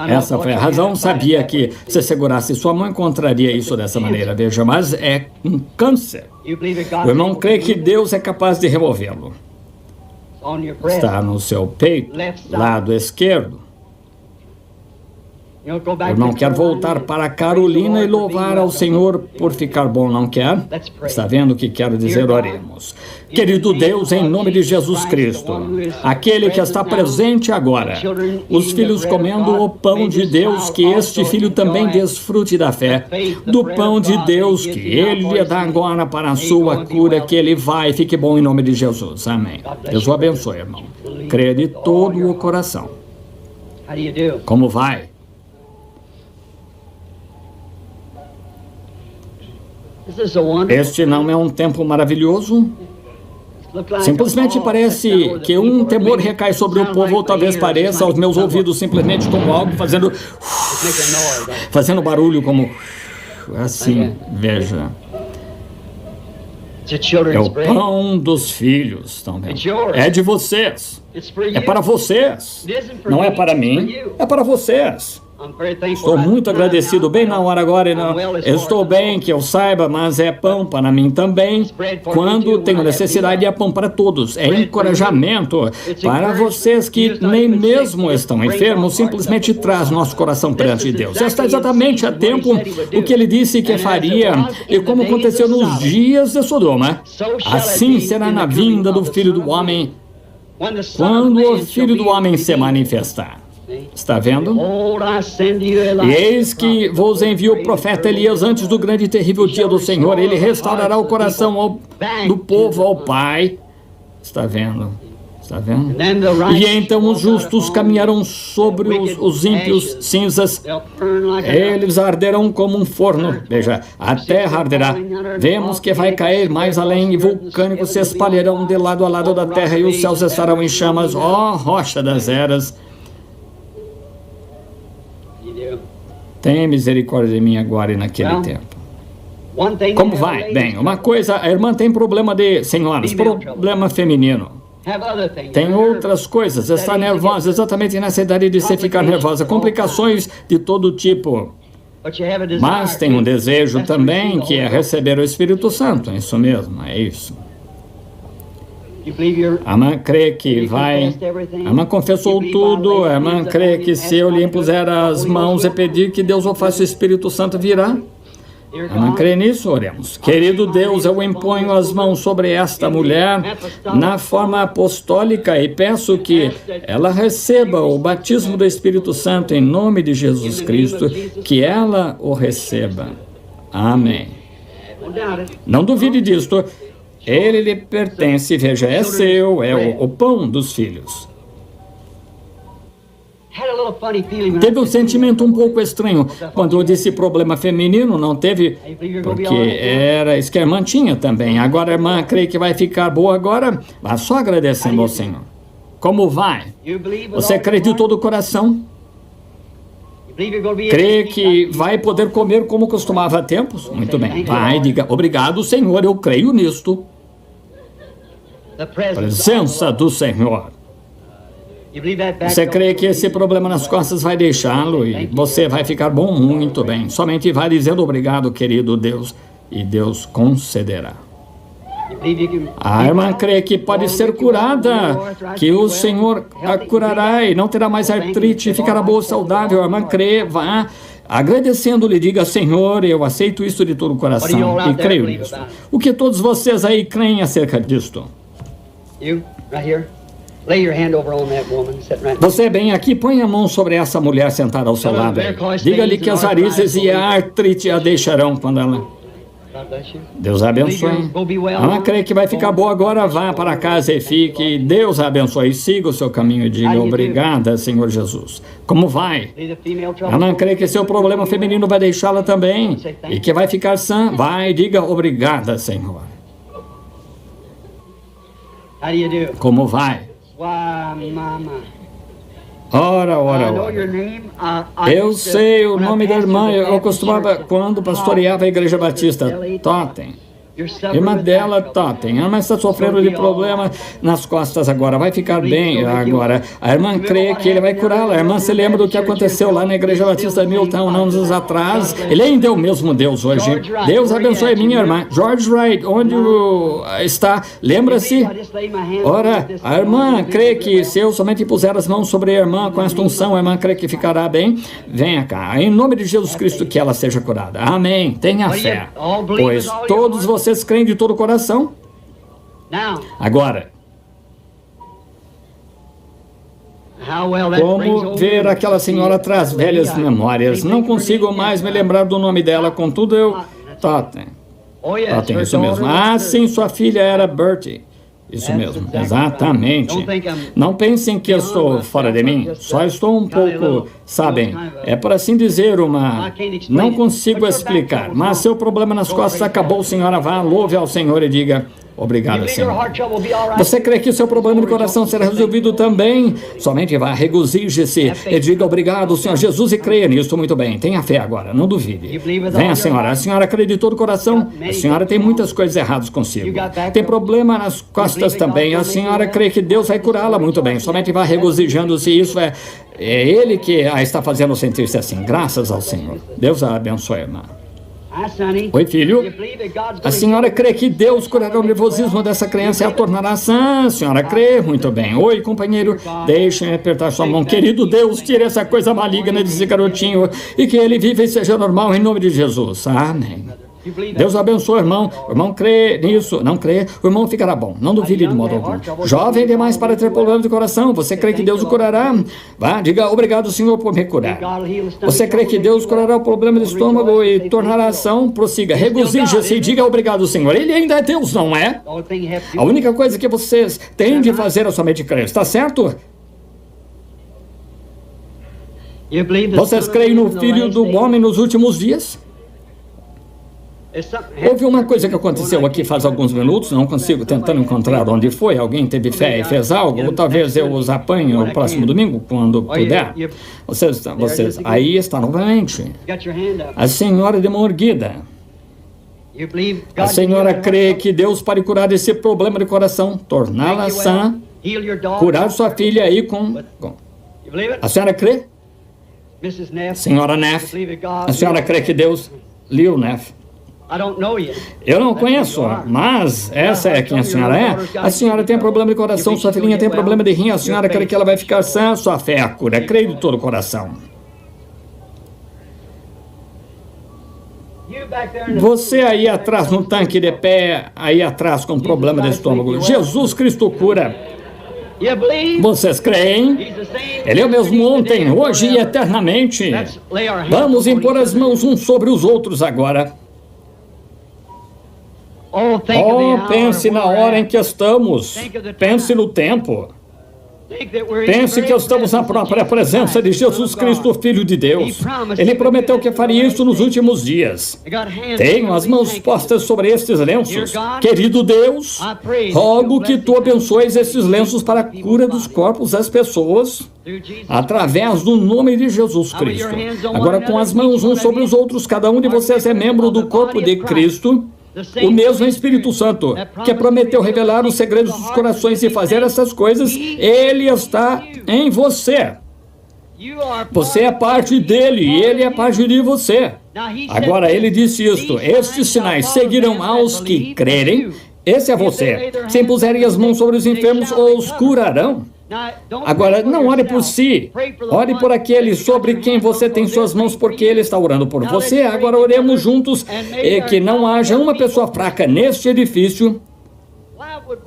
Essa foi a razão, sabia que se segurasse sua mão encontraria isso dessa maneira, veja, mas é um câncer. O irmão crê que Deus é capaz de removê-lo. Está no seu peito, lado esquerdo. O irmão quer voltar para Carolina e louvar ao Senhor por ficar bom, não quer? Está vendo o que quero dizer? Oremos. Querido Deus, em nome de Jesus Cristo, aquele que está presente agora, os filhos comendo o pão de Deus, que este filho também desfrute da fé, do pão de Deus que ele lhe dá agora para a sua cura, que ele vai e fique bom em nome de Jesus. Amém. Deus o abençoe, irmão. Creia de todo o coração. Como vai? Este não é um tempo maravilhoso? Simplesmente parece que um temor recai sobre o povo, ou talvez pareça aos meus ouvidos simplesmente como algo fazendo barulho, como assim, veja. É o pão dos filhos, estão vendo? É de vocês. É para vocês. Não é para mim, é para vocês. Estou muito agradecido, bem na hora agora. Não, eu estou bem, que eu saiba, mas é pão para mim também. Quando tenho necessidade, é pão para todos. É encorajamento para vocês que nem mesmo estão enfermos, simplesmente traz nosso coração perante Deus. Está exatamente a tempo o que ele disse que faria, e como aconteceu nos dias de Sodoma, assim será na vinda do Filho do Homem, quando o Filho do Homem se manifestar. Está vendo? E eis que vos envio o profeta Elias antes do grande e terrível dia do Senhor. Ele restaurará o coração do povo ao Pai. Está vendo? Está vendo? E então os justos caminharão sobre os ímpios cinzas. Eles arderão como um forno. Veja, a terra arderá. Vemos que vai cair mais além, e vulcânicos se espalharão de lado a lado da terra, e os céus estarão em chamas. Ó, rocha das eras! Tenha misericórdia de mim agora e naquele tempo. Como vai? Bem, uma coisa, a irmã tem problema de, senhoras, problema feminino. Tem outras coisas, está nervosa, exatamente nessa idade de se ficar nervosa, complicações de todo tipo. Mas tem um desejo também, que é receber o Espírito Santo, isso mesmo, é isso. A irmã crê que vai, a irmã confessou tudo, a irmã crê que se eu lhe impuser as mãos e pedir que Deus o faça, o Espírito Santo virá. A irmã crê nisso, oremos. Querido Deus, eu imponho as mãos sobre esta mulher na forma apostólica e peço que ela receba o batismo do Espírito Santo em nome de Jesus Cristo, que ela o receba. Amém. Não duvide disto. Ele lhe pertence, veja, é seu, é o pão dos filhos. Teve um sentimento um pouco estranho quando eu disse problema feminino, não teve, porque era isso que a irmã tinha também. Agora a irmã crê que vai ficar boa agora, vá só agradecendo ao Senhor. Como vai? Você crê de todo o coração? Crê que vai poder comer como costumava há tempos? Muito bem. Vai, diga, obrigado, Senhor, eu creio nisto. Presença do Senhor. Você crê que esse problema nas costas vai deixá-lo e você vai ficar bom? Muito bem. Somente vai dizendo obrigado, querido Deus, e Deus concederá. A irmã crê que pode ser curada, que o Senhor a curará e não terá mais artrite, ficará boa, saudável. A irmã crê, vá agradecendo-lhe, diga, Senhor, eu aceito isso de todo o coração e creio nisso. O que todos vocês aí creem acerca disto? Você bem aqui, põe a mão sobre essa mulher sentada ao seu lado. Diga-lhe que as varizes e a artrite a deixarão quando ela... Deus a abençoe. Ela crê que vai ficar boa agora, vá para casa e fique. Deus a abençoe. Siga o seu caminho e diga obrigada, Senhor Jesus. Como vai? Ela crê que seu problema feminino vai deixá-la também e que vai ficar sã. Vai, diga obrigada, Senhor. Como vai? Ora. Eu sei o nome da irmã. Eu costumava, quando pastoreava a Igreja Batista, Totem. Irmã dela, Totem. A irmã está sofrendo de problema nas costas agora. Vai ficar bem agora. A irmã crê que ele vai curá-la. A irmã se lembra do que aconteceu lá na Igreja Batista de Milton, anos atrás. Ele ainda é o mesmo Deus hoje. Deus abençoe minha irmã. George Wright, onde está? Lembra-se? Ora, a irmã crê que se eu somente puser as mãos sobre a irmã com esta unção, a irmã crê que ficará bem. Venha cá. Em nome de Jesus Cristo, que ela seja curada. Amém. Tenha fé. Pois todos vocês creem de todo o coração? Agora, como ver aquela senhora traz velhas memórias? Não consigo mais me lembrar do nome dela, contudo eu... Totem, isso mesmo. Ah, sim, sua filha era Bertie. Isso mesmo, exatamente. Não pensem que eu estou fora de mim, só estou um pouco, sabem, é por assim dizer uma... Não consigo explicar, mas seu problema nas costas acabou, senhora, vá, louve ao Senhor e diga... Obrigado, Senhor. Você crê que o seu problema de coração será resolvido também? Somente vá, regozije-se e diga obrigado, Senhor Jesus, e creia nisso. Muito bem, tenha fé agora, não duvide. Venha, senhora. A senhora crê de todo o coração? A senhora tem muitas coisas erradas consigo. Tem problema nas costas também. A senhora crê que Deus vai curá-la? Muito bem, somente vá regozijando-se. Isso é Ele que a está fazendo sentir-se assim. Graças ao Senhor. Deus a abençoe, irmã. Oi, filho. A senhora crê que Deus curará o nervosismo dessa criança e a tornará sã? A senhora crê? Muito bem. Oi, companheiro. Deixe-me apertar sua mão. Querido Deus, tire essa coisa maligna desse garotinho e que ele viva e seja normal em nome de Jesus. Amém. Deus abençoe, irmão. O irmão crê nisso. Não crê? O irmão ficará bom. Não duvide de modo algum. Jovem demais para ter problema de coração. Você crê que Deus o curará? Vá, diga obrigado, Senhor, por me curar. Você crê que Deus curará o problema do estômago e tornará ação? Prossiga. Regozije-se e diga obrigado, Senhor. Ele ainda é Deus, não é? A única coisa que vocês têm de fazer é somente crer. Está certo? Vocês creem no Filho do Homem nos últimos dias? Houve uma coisa que aconteceu aqui faz alguns minutos, não consigo tentando encontrar onde foi. Alguém teve fé e fez algo, ou talvez eu os apanhe no próximo domingo, quando puder. Vocês, aí está novamente. A senhora de mão erguida. A senhora crê que Deus pode curar esse problema de coração, torná-la sã, curar sua filha aí com... A senhora crê? Senhora Neff, a senhora crê que Deus... Lil Neff. Eu não conheço, mas essa é quem a senhora é. A senhora tem problema de coração, sua filhinha tem problema de rim, a senhora crê que ela vai ficar sã, sua fé é a cura, creio de todo o coração. Você aí atrás no tanque de pé, aí atrás com problema de estômago, Jesus Cristo cura. Vocês creem? Ele é o mesmo ontem, hoje e eternamente. Vamos impor as mãos uns sobre os outros agora. Oh, pense na hora em que estamos. Pense no tempo. Pense que estamos na própria presença de Jesus Cristo, Filho de Deus. Ele prometeu que faria isso nos últimos dias. Tenho as mãos postas sobre estes lenços. Querido Deus, rogo que tu abençoes estes lenços para a cura dos corpos das pessoas, através do nome de Jesus Cristo. Agora, com as mãos uns sobre os outros, cada um de vocês é membro do corpo de Cristo. O mesmo Espírito Santo, que prometeu revelar os segredos dos corações e fazer essas coisas, ele está em você. Você é parte dele e ele é parte de você. Agora, ele disse isto: estes sinais seguirão aos que crerem. Esse é você. Se impuserem as mãos sobre os enfermos, os curarão. Agora, não ore por si, ore por aquele sobre quem você tem suas mãos, porque ele está orando por você. Agora oremos juntos e que não haja uma pessoa fraca neste edifício.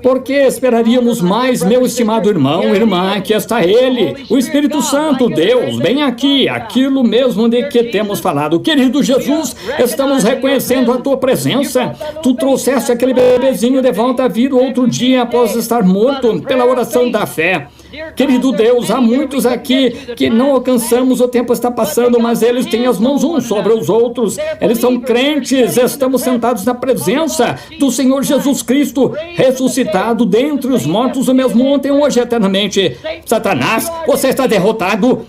Por que esperaríamos mais, meu estimado irmão, irmã? Aqui está ele, o Espírito Santo, Deus, bem aqui, aquilo mesmo de que temos falado. Querido Jesus, estamos reconhecendo a tua presença. Tu trouxeste aquele bebezinho de volta à vida outro dia após estar morto pela oração da fé. Querido Deus, há muitos aqui que não alcançamos, o tempo está passando, mas eles têm as mãos uns sobre os outros. Eles são crentes, estamos sentados na presença do Senhor Jesus Cristo, ressuscitado dentre os mortos, o mesmo ontem, hoje, eternamente. Satanás, você está derrotado.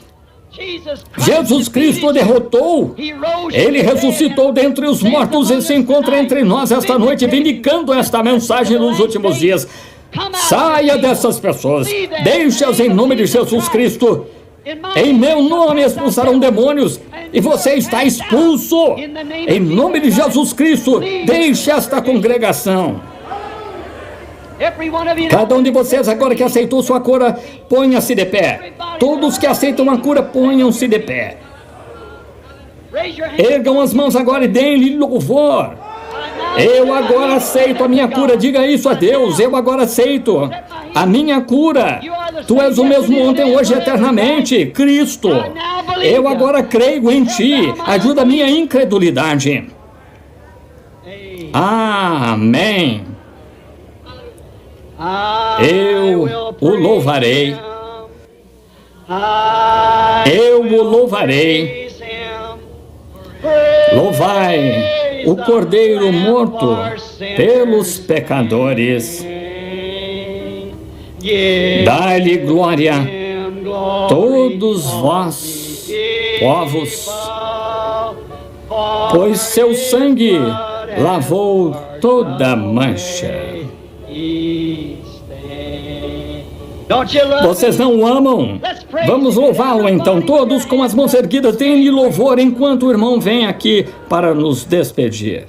Jesus Cristo derrotou. Ele ressuscitou dentre os mortos e se encontra entre nós esta noite, vindicando esta mensagem nos últimos dias. Saia dessas pessoas, deixe-as em nome de Jesus Cristo. Em meu nome expulsarão demônios e você está expulso. Em nome de Jesus Cristo, deixe esta congregação. Cada um de vocês agora que aceitou sua cura, ponha-se de pé. Todos que aceitam a cura, ponham-se de pé. Ergam as mãos agora e deem-lhe louvor. Eu agora aceito a minha cura. Diga isso a Deus. Eu agora aceito a minha cura. Tu és o mesmo ontem, hoje, eternamente. Cristo, eu agora creio em ti. Ajuda a minha incredulidade. Amém. Eu o louvarei. Eu o louvarei. Louvai o Cordeiro morto pelos pecadores. Dai-lhe glória, todos vós, povos, pois seu sangue lavou toda mancha. Vocês não o amam? Vamos louvá-lo então, todos com as mãos erguidas, deem-lhe louvor enquanto o irmão vem aqui para nos despedir.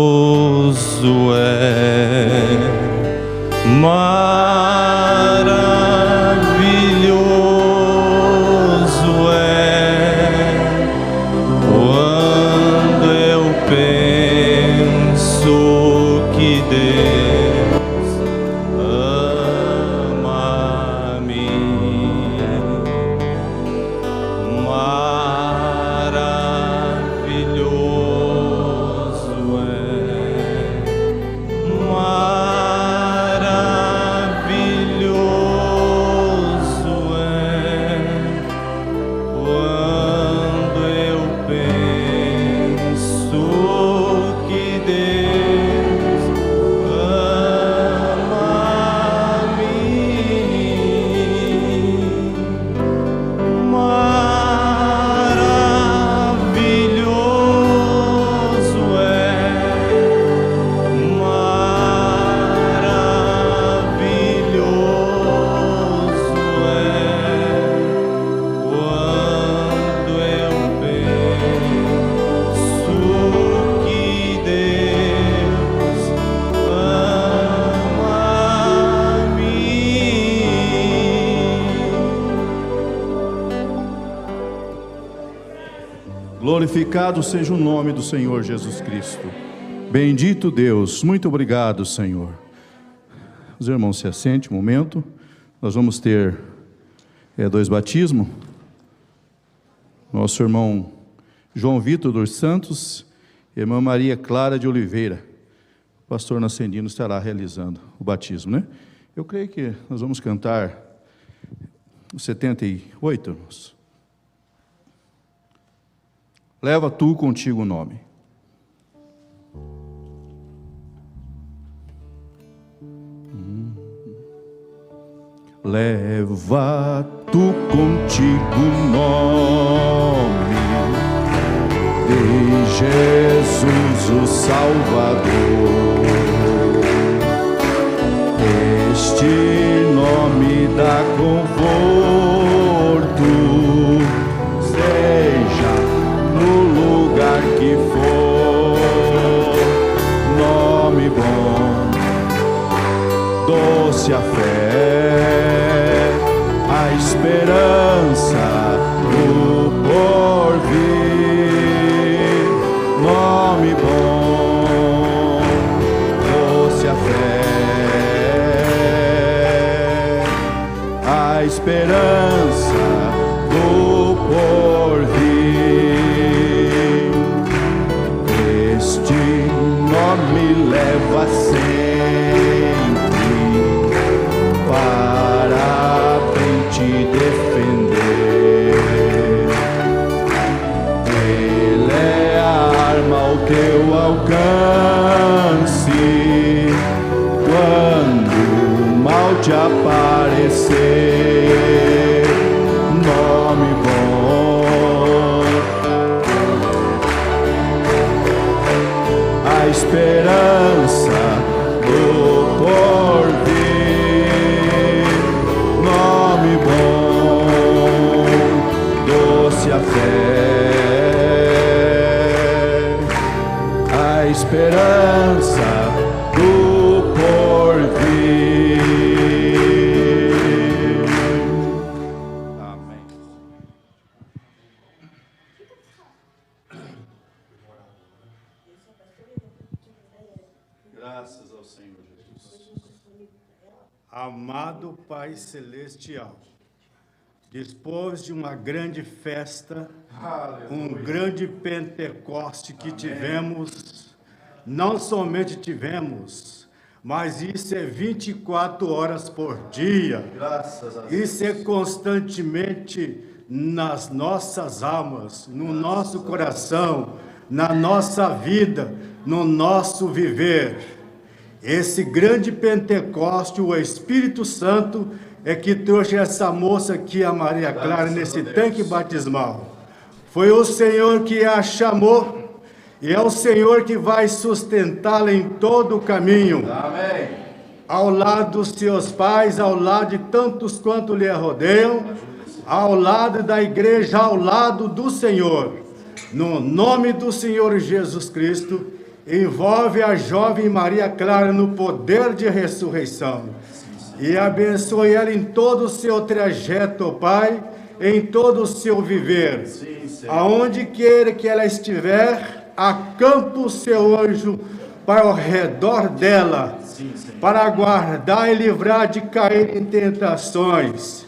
Maravilhoso é, maravilhoso é, quando eu penso que Deus ama a mim. Maravilhoso Glorificado seja o nome do Senhor Jesus Cristo. Bendito Deus, muito obrigado, Senhor. Os irmãos se assentem um momento. Nós vamos ter 2 batismos. Nosso irmão João Vitor dos Santos e irmã Maria Clara de Oliveira. O pastor Nascendino estará realizando o batismo, né? Eu creio que nós vamos cantar o 78, irmãos. Leva tu contigo o nome. Leva tu contigo o nome de Jesus o Salvador. Este nome dá conforto, seja no lugar que for. Nome bom, doce a fé, a esperança do porvir. Nome bom, doce a fé, a esperança do porvir. Este nome leva sempre para bem te defender. Ele é a arma ao teu alcance quando o mal te aparecer. Nome bom, a esperança do porvir. Nome bom, doce a fé, a esperança do porvir. Amém. Graças ao Senhor Jesus. Amado Pai Celestial, depois de uma grande festa, um grande Pentecoste que tivemos, não somente tivemos, mas isso é 24 horas por dia. Graças a Deus. Isso é constantemente nas nossas almas, no nosso coração, na nossa vida, no nosso viver. Esse grande Pentecoste, o Espírito Santo, é que trouxe essa moça aqui, a Maria Clara, nesse tanque batismal. Foi o Senhor que a chamou, e é o Senhor que vai sustentá-la em todo o caminho. Amém. Ao lado dos seus pais, ao lado de tantos quanto lhe rodeiam, ao lado da igreja, ao lado do Senhor. No nome do Senhor Jesus Cristo, envolve a jovem Maria Clara no poder de ressurreição. E abençoe ela em todo o seu trajeto, Pai, em todo o seu viver. Aonde quer que ela estiver, acampa o seu anjo para o redor dela, para guardar e livrar de cair em tentações.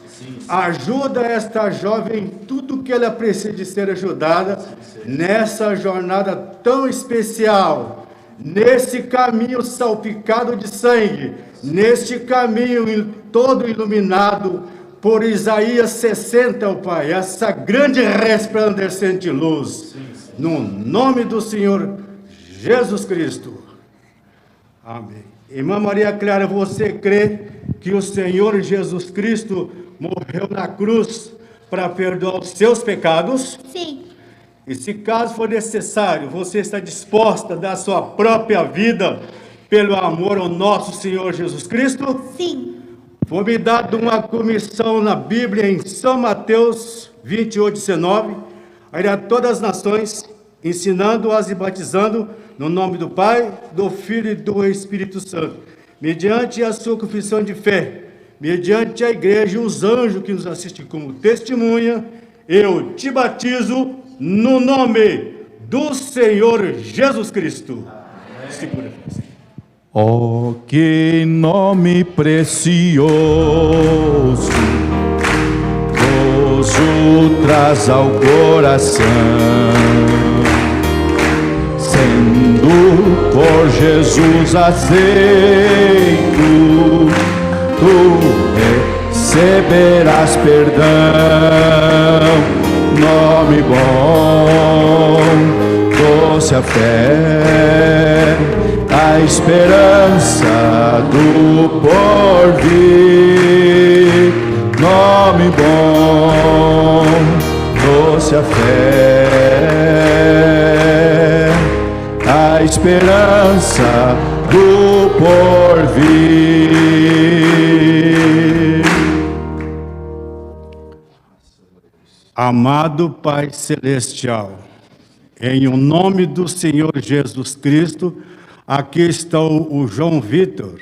Ajuda esta jovem em tudo que ela precisa de ser ajudada, nessa jornada tão especial, nesse caminho salpicado de sangue, neste caminho todo iluminado por Isaías 60, ó Pai, essa grande resplandecente luz, no nome do Senhor Jesus Cristo. Amém. Irmã Maria Clara, você crê que o Senhor Jesus Cristo morreu na cruz para perdoar os seus pecados? Sim. E se caso for necessário, você está disposta a dar sua própria vida pelo amor ao nosso Senhor Jesus Cristo? Sim. Foi me dada uma comissão na Bíblia em São Mateus 28:19, a ir a todas as nações, ensinando-as e batizando no nome do Pai, do Filho e do Espírito Santo, mediante a sua confissão de fé, mediante a igreja e os anjos que nos assistem como testemunha, eu te batizo no nome do Senhor Jesus Cristo. Segura. Oh, que nome precioso, gozo traz ao coração, sendo por Jesus aceito, tu receberás perdão. Nome bom, doce a fé, a esperança do porvir. Nome bom, doce a fé, a esperança do porvir. Amado Pai Celestial, em o nome do Senhor Jesus Cristo, aqui está o João Vitor.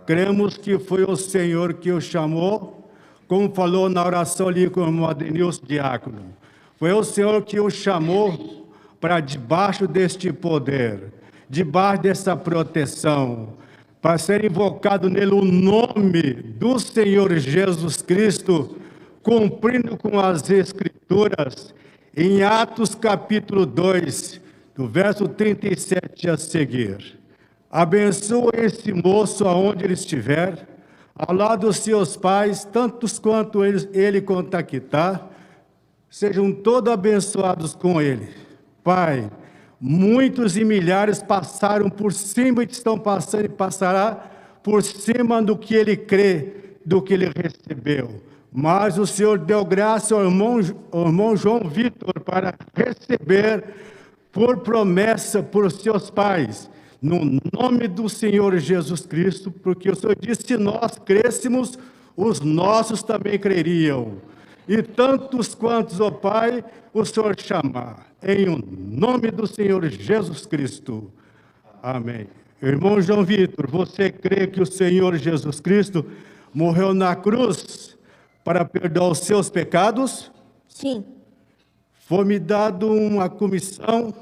Cremos que foi o Senhor que o chamou, como falou na oração ali com o Adenilson Diácono. Foi o Senhor que o chamou para debaixo deste poder, debaixo dessa proteção, para ser invocado nele o nome do Senhor Jesus Cristo, cumprindo com as Escrituras, em Atos capítulo 2, do verso 37 a seguir. Abençoa esse moço aonde ele estiver, ao lado dos seus pais, tantos quanto ele contactar, sejam todos abençoados com ele. Pai, muitos e milhares passaram por cima e estão passando e passará por cima do que ele crê, do que ele recebeu. Mas o Senhor deu graça ao irmão João Vitor para receber por promessa por seus pais, no nome do Senhor Jesus Cristo, porque o Senhor disse, se nós crêssemos, os nossos também creriam. E tantos quantos, ó Pai, o Senhor chamar, em o nome do Senhor Jesus Cristo. Amém. Irmão João Vitor, você crê que o Senhor Jesus Cristo morreu na cruz para perdoar os seus pecados? Sim. Foi-me dado uma comissão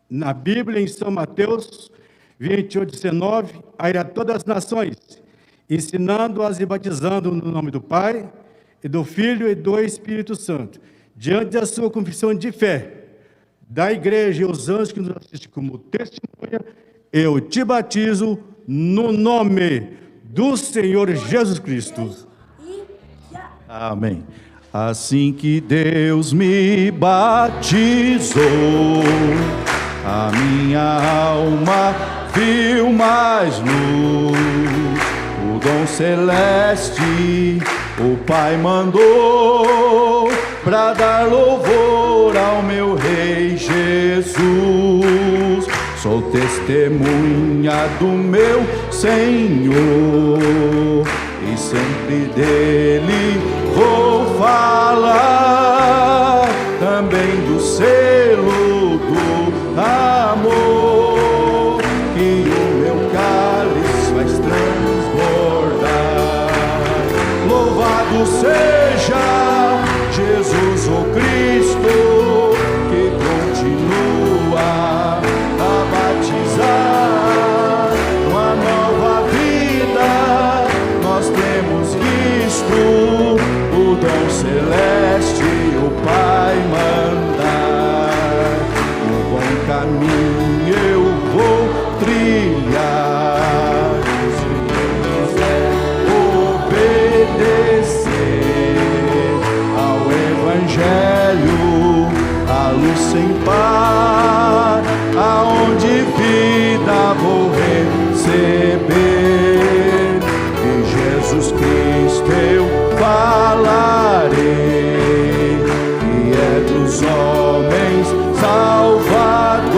na Bíblia, em São Mateus 28:19, a ir a todas as nações, ensinando-as e batizando no nome do Pai, e do Filho e do Espírito Santo, diante da sua confissão de fé, da igreja e os anjos que nos assistem como testemunha, eu te batizo no nome do Senhor Jesus Cristo. Amém. Assim que Deus me batizou, a minha alma viu mais luz. O dom celeste o Pai mandou para dar louvor ao meu Rei Jesus. Sou testemunha do meu Senhor e sempre dele vou falar, também do selo do amor, que o meu cálice faz transbordar. Louvado seja Jesus o Cristo, que continua a batizar uma nova vida. Nós temos visto o dom celeste, o Pai mandar. O bom caminho eu vou trilhar, se quiser obedecer ao Evangelho, a luz sem par, aonde vida vou receber. De Jesus Cristo eu falarei, que é dos homens Salvador.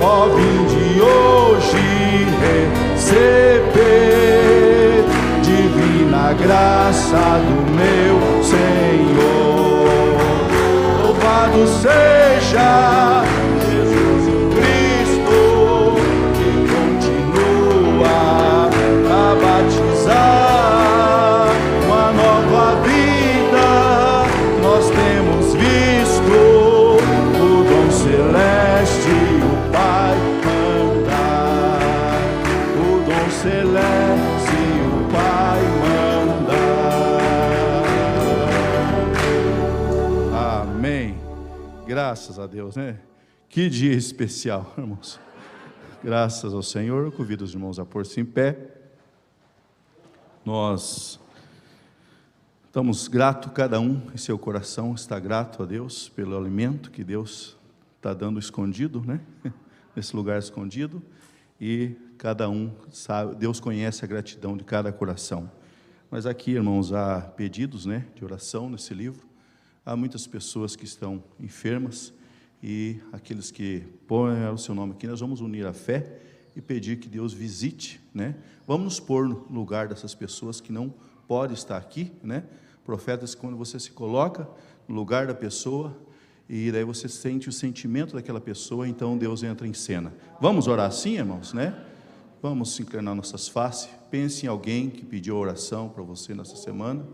Ó, vinde hoje receber divina graça do meu Senhor. Louvado seja Jesus Cristo, que continua a batizar uma nova vida. Nós temos visto graças a Deus, né? Que dia especial, irmãos. Graças ao Senhor. Eu convido os irmãos a pôr-se em pé. Nós estamos gratos, cada um em seu coração está grato a Deus pelo alimento que Deus está dando escondido, né? Nesse lugar escondido. E cada um sabe, Deus conhece a gratidão de cada coração. Mas aqui, irmãos, há pedidos, né, de oração nesse livro. Há muitas pessoas que estão enfermas e aqueles que põem o seu nome aqui, nós vamos unir a fé e pedir que Deus visite, né? Vamos nos pôr no lugar dessas pessoas que não podem estar aqui, né? Profetas, quando você se coloca no lugar da pessoa e daí você sente o sentimento daquela pessoa, então Deus entra em cena. Vamos orar assim, irmãos, né? Vamos inclinar nossas faces. Pense em alguém que pediu oração para você nessa semana.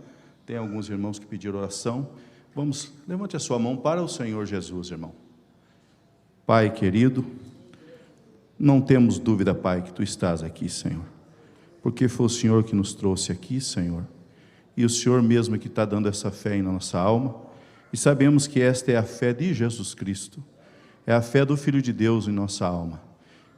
Tem alguns irmãos que pediram oração. Vamos, levante a sua mão para o Senhor Jesus, irmão. Pai querido, não temos dúvida, Pai, que Tu estás aqui, Senhor, porque foi o Senhor que nos trouxe aqui, Senhor, e o Senhor mesmo que está dando essa fé em nossa alma, e sabemos que esta é a fé de Jesus Cristo, é a fé do Filho de Deus em nossa alma.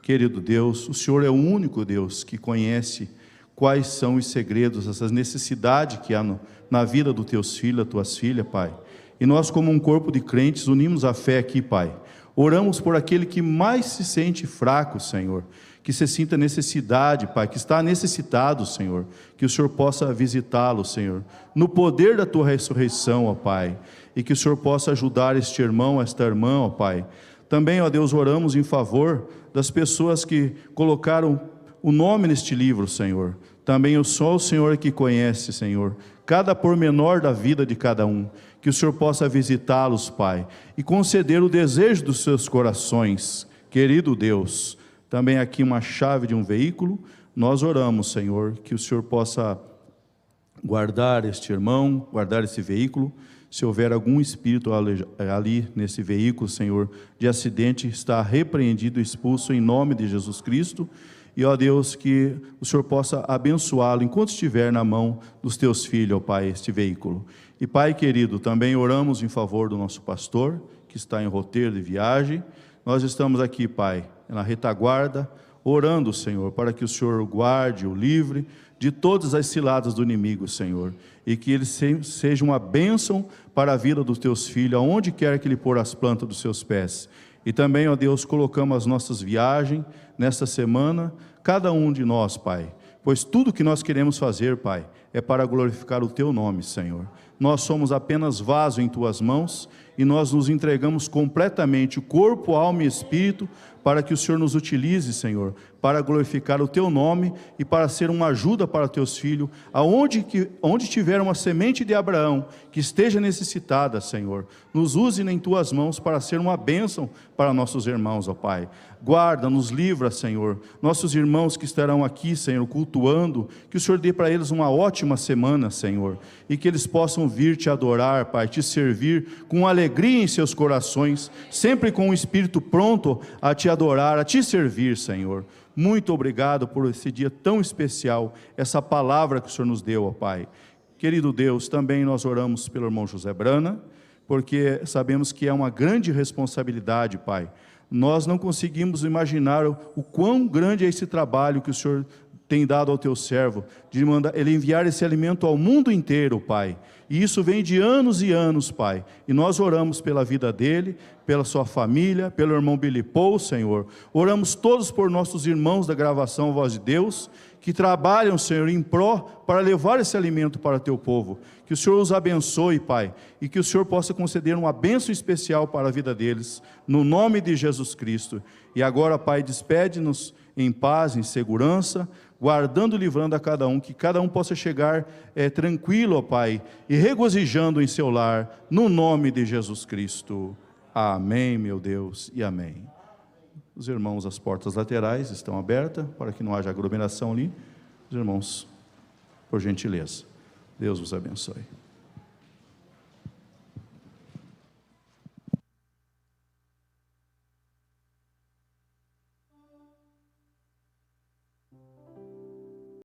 Querido Deus, o Senhor é o único Deus que conhece quais são os segredos, essas necessidades que há na vida dos Teus filhos, das Tuas filhas, Pai, e nós como um corpo de crentes unimos a fé aqui, Pai. Oramos por aquele que mais se sente fraco, Senhor, que se sinta necessidade, Pai, que está necessitado, Senhor, que o Senhor possa visitá-lo, Senhor, no poder da Tua ressurreição, ó Pai, e que o Senhor possa ajudar este irmão, esta irmã, ó Pai. Também, ó Deus, oramos em favor das pessoas que colocaram o nome neste livro, Senhor. Também só o Senhor que conhece, Senhor, cada pormenor da vida de cada um. Que o Senhor possa visitá-los, Pai, e conceder o desejo dos seus corações. Querido Deus, também aqui uma chave de um veículo. Nós oramos, Senhor, que o Senhor possa guardar este irmão, guardar esse veículo. Se houver algum espírito ali nesse veículo, Senhor, de acidente, está repreendido e expulso em nome de Jesus Cristo. E, ó Deus, que o Senhor possa abençoá-lo enquanto estiver na mão dos Teus filhos, ó Pai, este veículo. E, Pai querido, também oramos em favor do nosso pastor, que está em roteiro de viagem. Nós estamos aqui, Pai, na retaguarda, orando, Senhor, para que o Senhor o guarde, o livre de todas as ciladas do inimigo, Senhor, e que ele seja uma bênção para a vida dos Teus filhos, aonde quer que ele pôr as plantas dos seus pés. E também, ó Deus, colocamos as nossas viagens nesta semana, cada um de nós, Pai, pois tudo que nós queremos fazer, Pai, é para glorificar o Teu nome, Senhor. Nós somos apenas vaso em Tuas mãos e nós nos entregamos completamente, corpo, alma e espírito, para que o Senhor nos utilize, Senhor, para glorificar o Teu nome e para ser uma ajuda para Teus filhos, onde tiver uma semente de Abraão que esteja necessitada, Senhor, nos use em Tuas mãos para ser uma bênção para nossos irmãos, ó Pai. Guarda, nos livra, Senhor, nossos irmãos que estarão aqui, Senhor, cultuando, que o Senhor dê para eles uma ótima semana, Senhor, e que eles possam vir Te adorar, Pai, Te servir com alegria em seus corações, sempre com o espírito pronto a Te adorar, a Te servir, Senhor. Muito obrigado por esse dia tão especial, essa palavra que o Senhor nos deu, ó Pai. Querido Deus, também nós oramos pelo irmão José Brana, porque sabemos que é uma grande responsabilidade, Pai. Nós não conseguimos imaginar o quão grande é esse trabalho que o Senhor tem dado ao Teu servo, de mandar ele enviar esse alimento ao mundo inteiro, Pai. E isso vem de anos e anos, Pai. E nós oramos pela vida dele, pela sua família, pelo irmão Billy Paul, Senhor. Oramos todos por nossos irmãos da gravação Voz de Deus, que trabalham, Senhor, em pró para levar esse alimento para Teu povo. Que o Senhor os abençoe, Pai, e que o Senhor possa conceder uma bênção especial para a vida deles, no nome de Jesus Cristo. E agora, Pai, despede-nos em paz, em segurança, guardando e livrando a cada um, que cada um possa chegar tranquilo, ó Pai, e regozijando em seu lar, no nome de Jesus Cristo. Amém, meu Deus, e amém. Os irmãos, as portas laterais estão abertas, para que não haja aglomeração ali. Os irmãos, por gentileza, Deus os abençoe.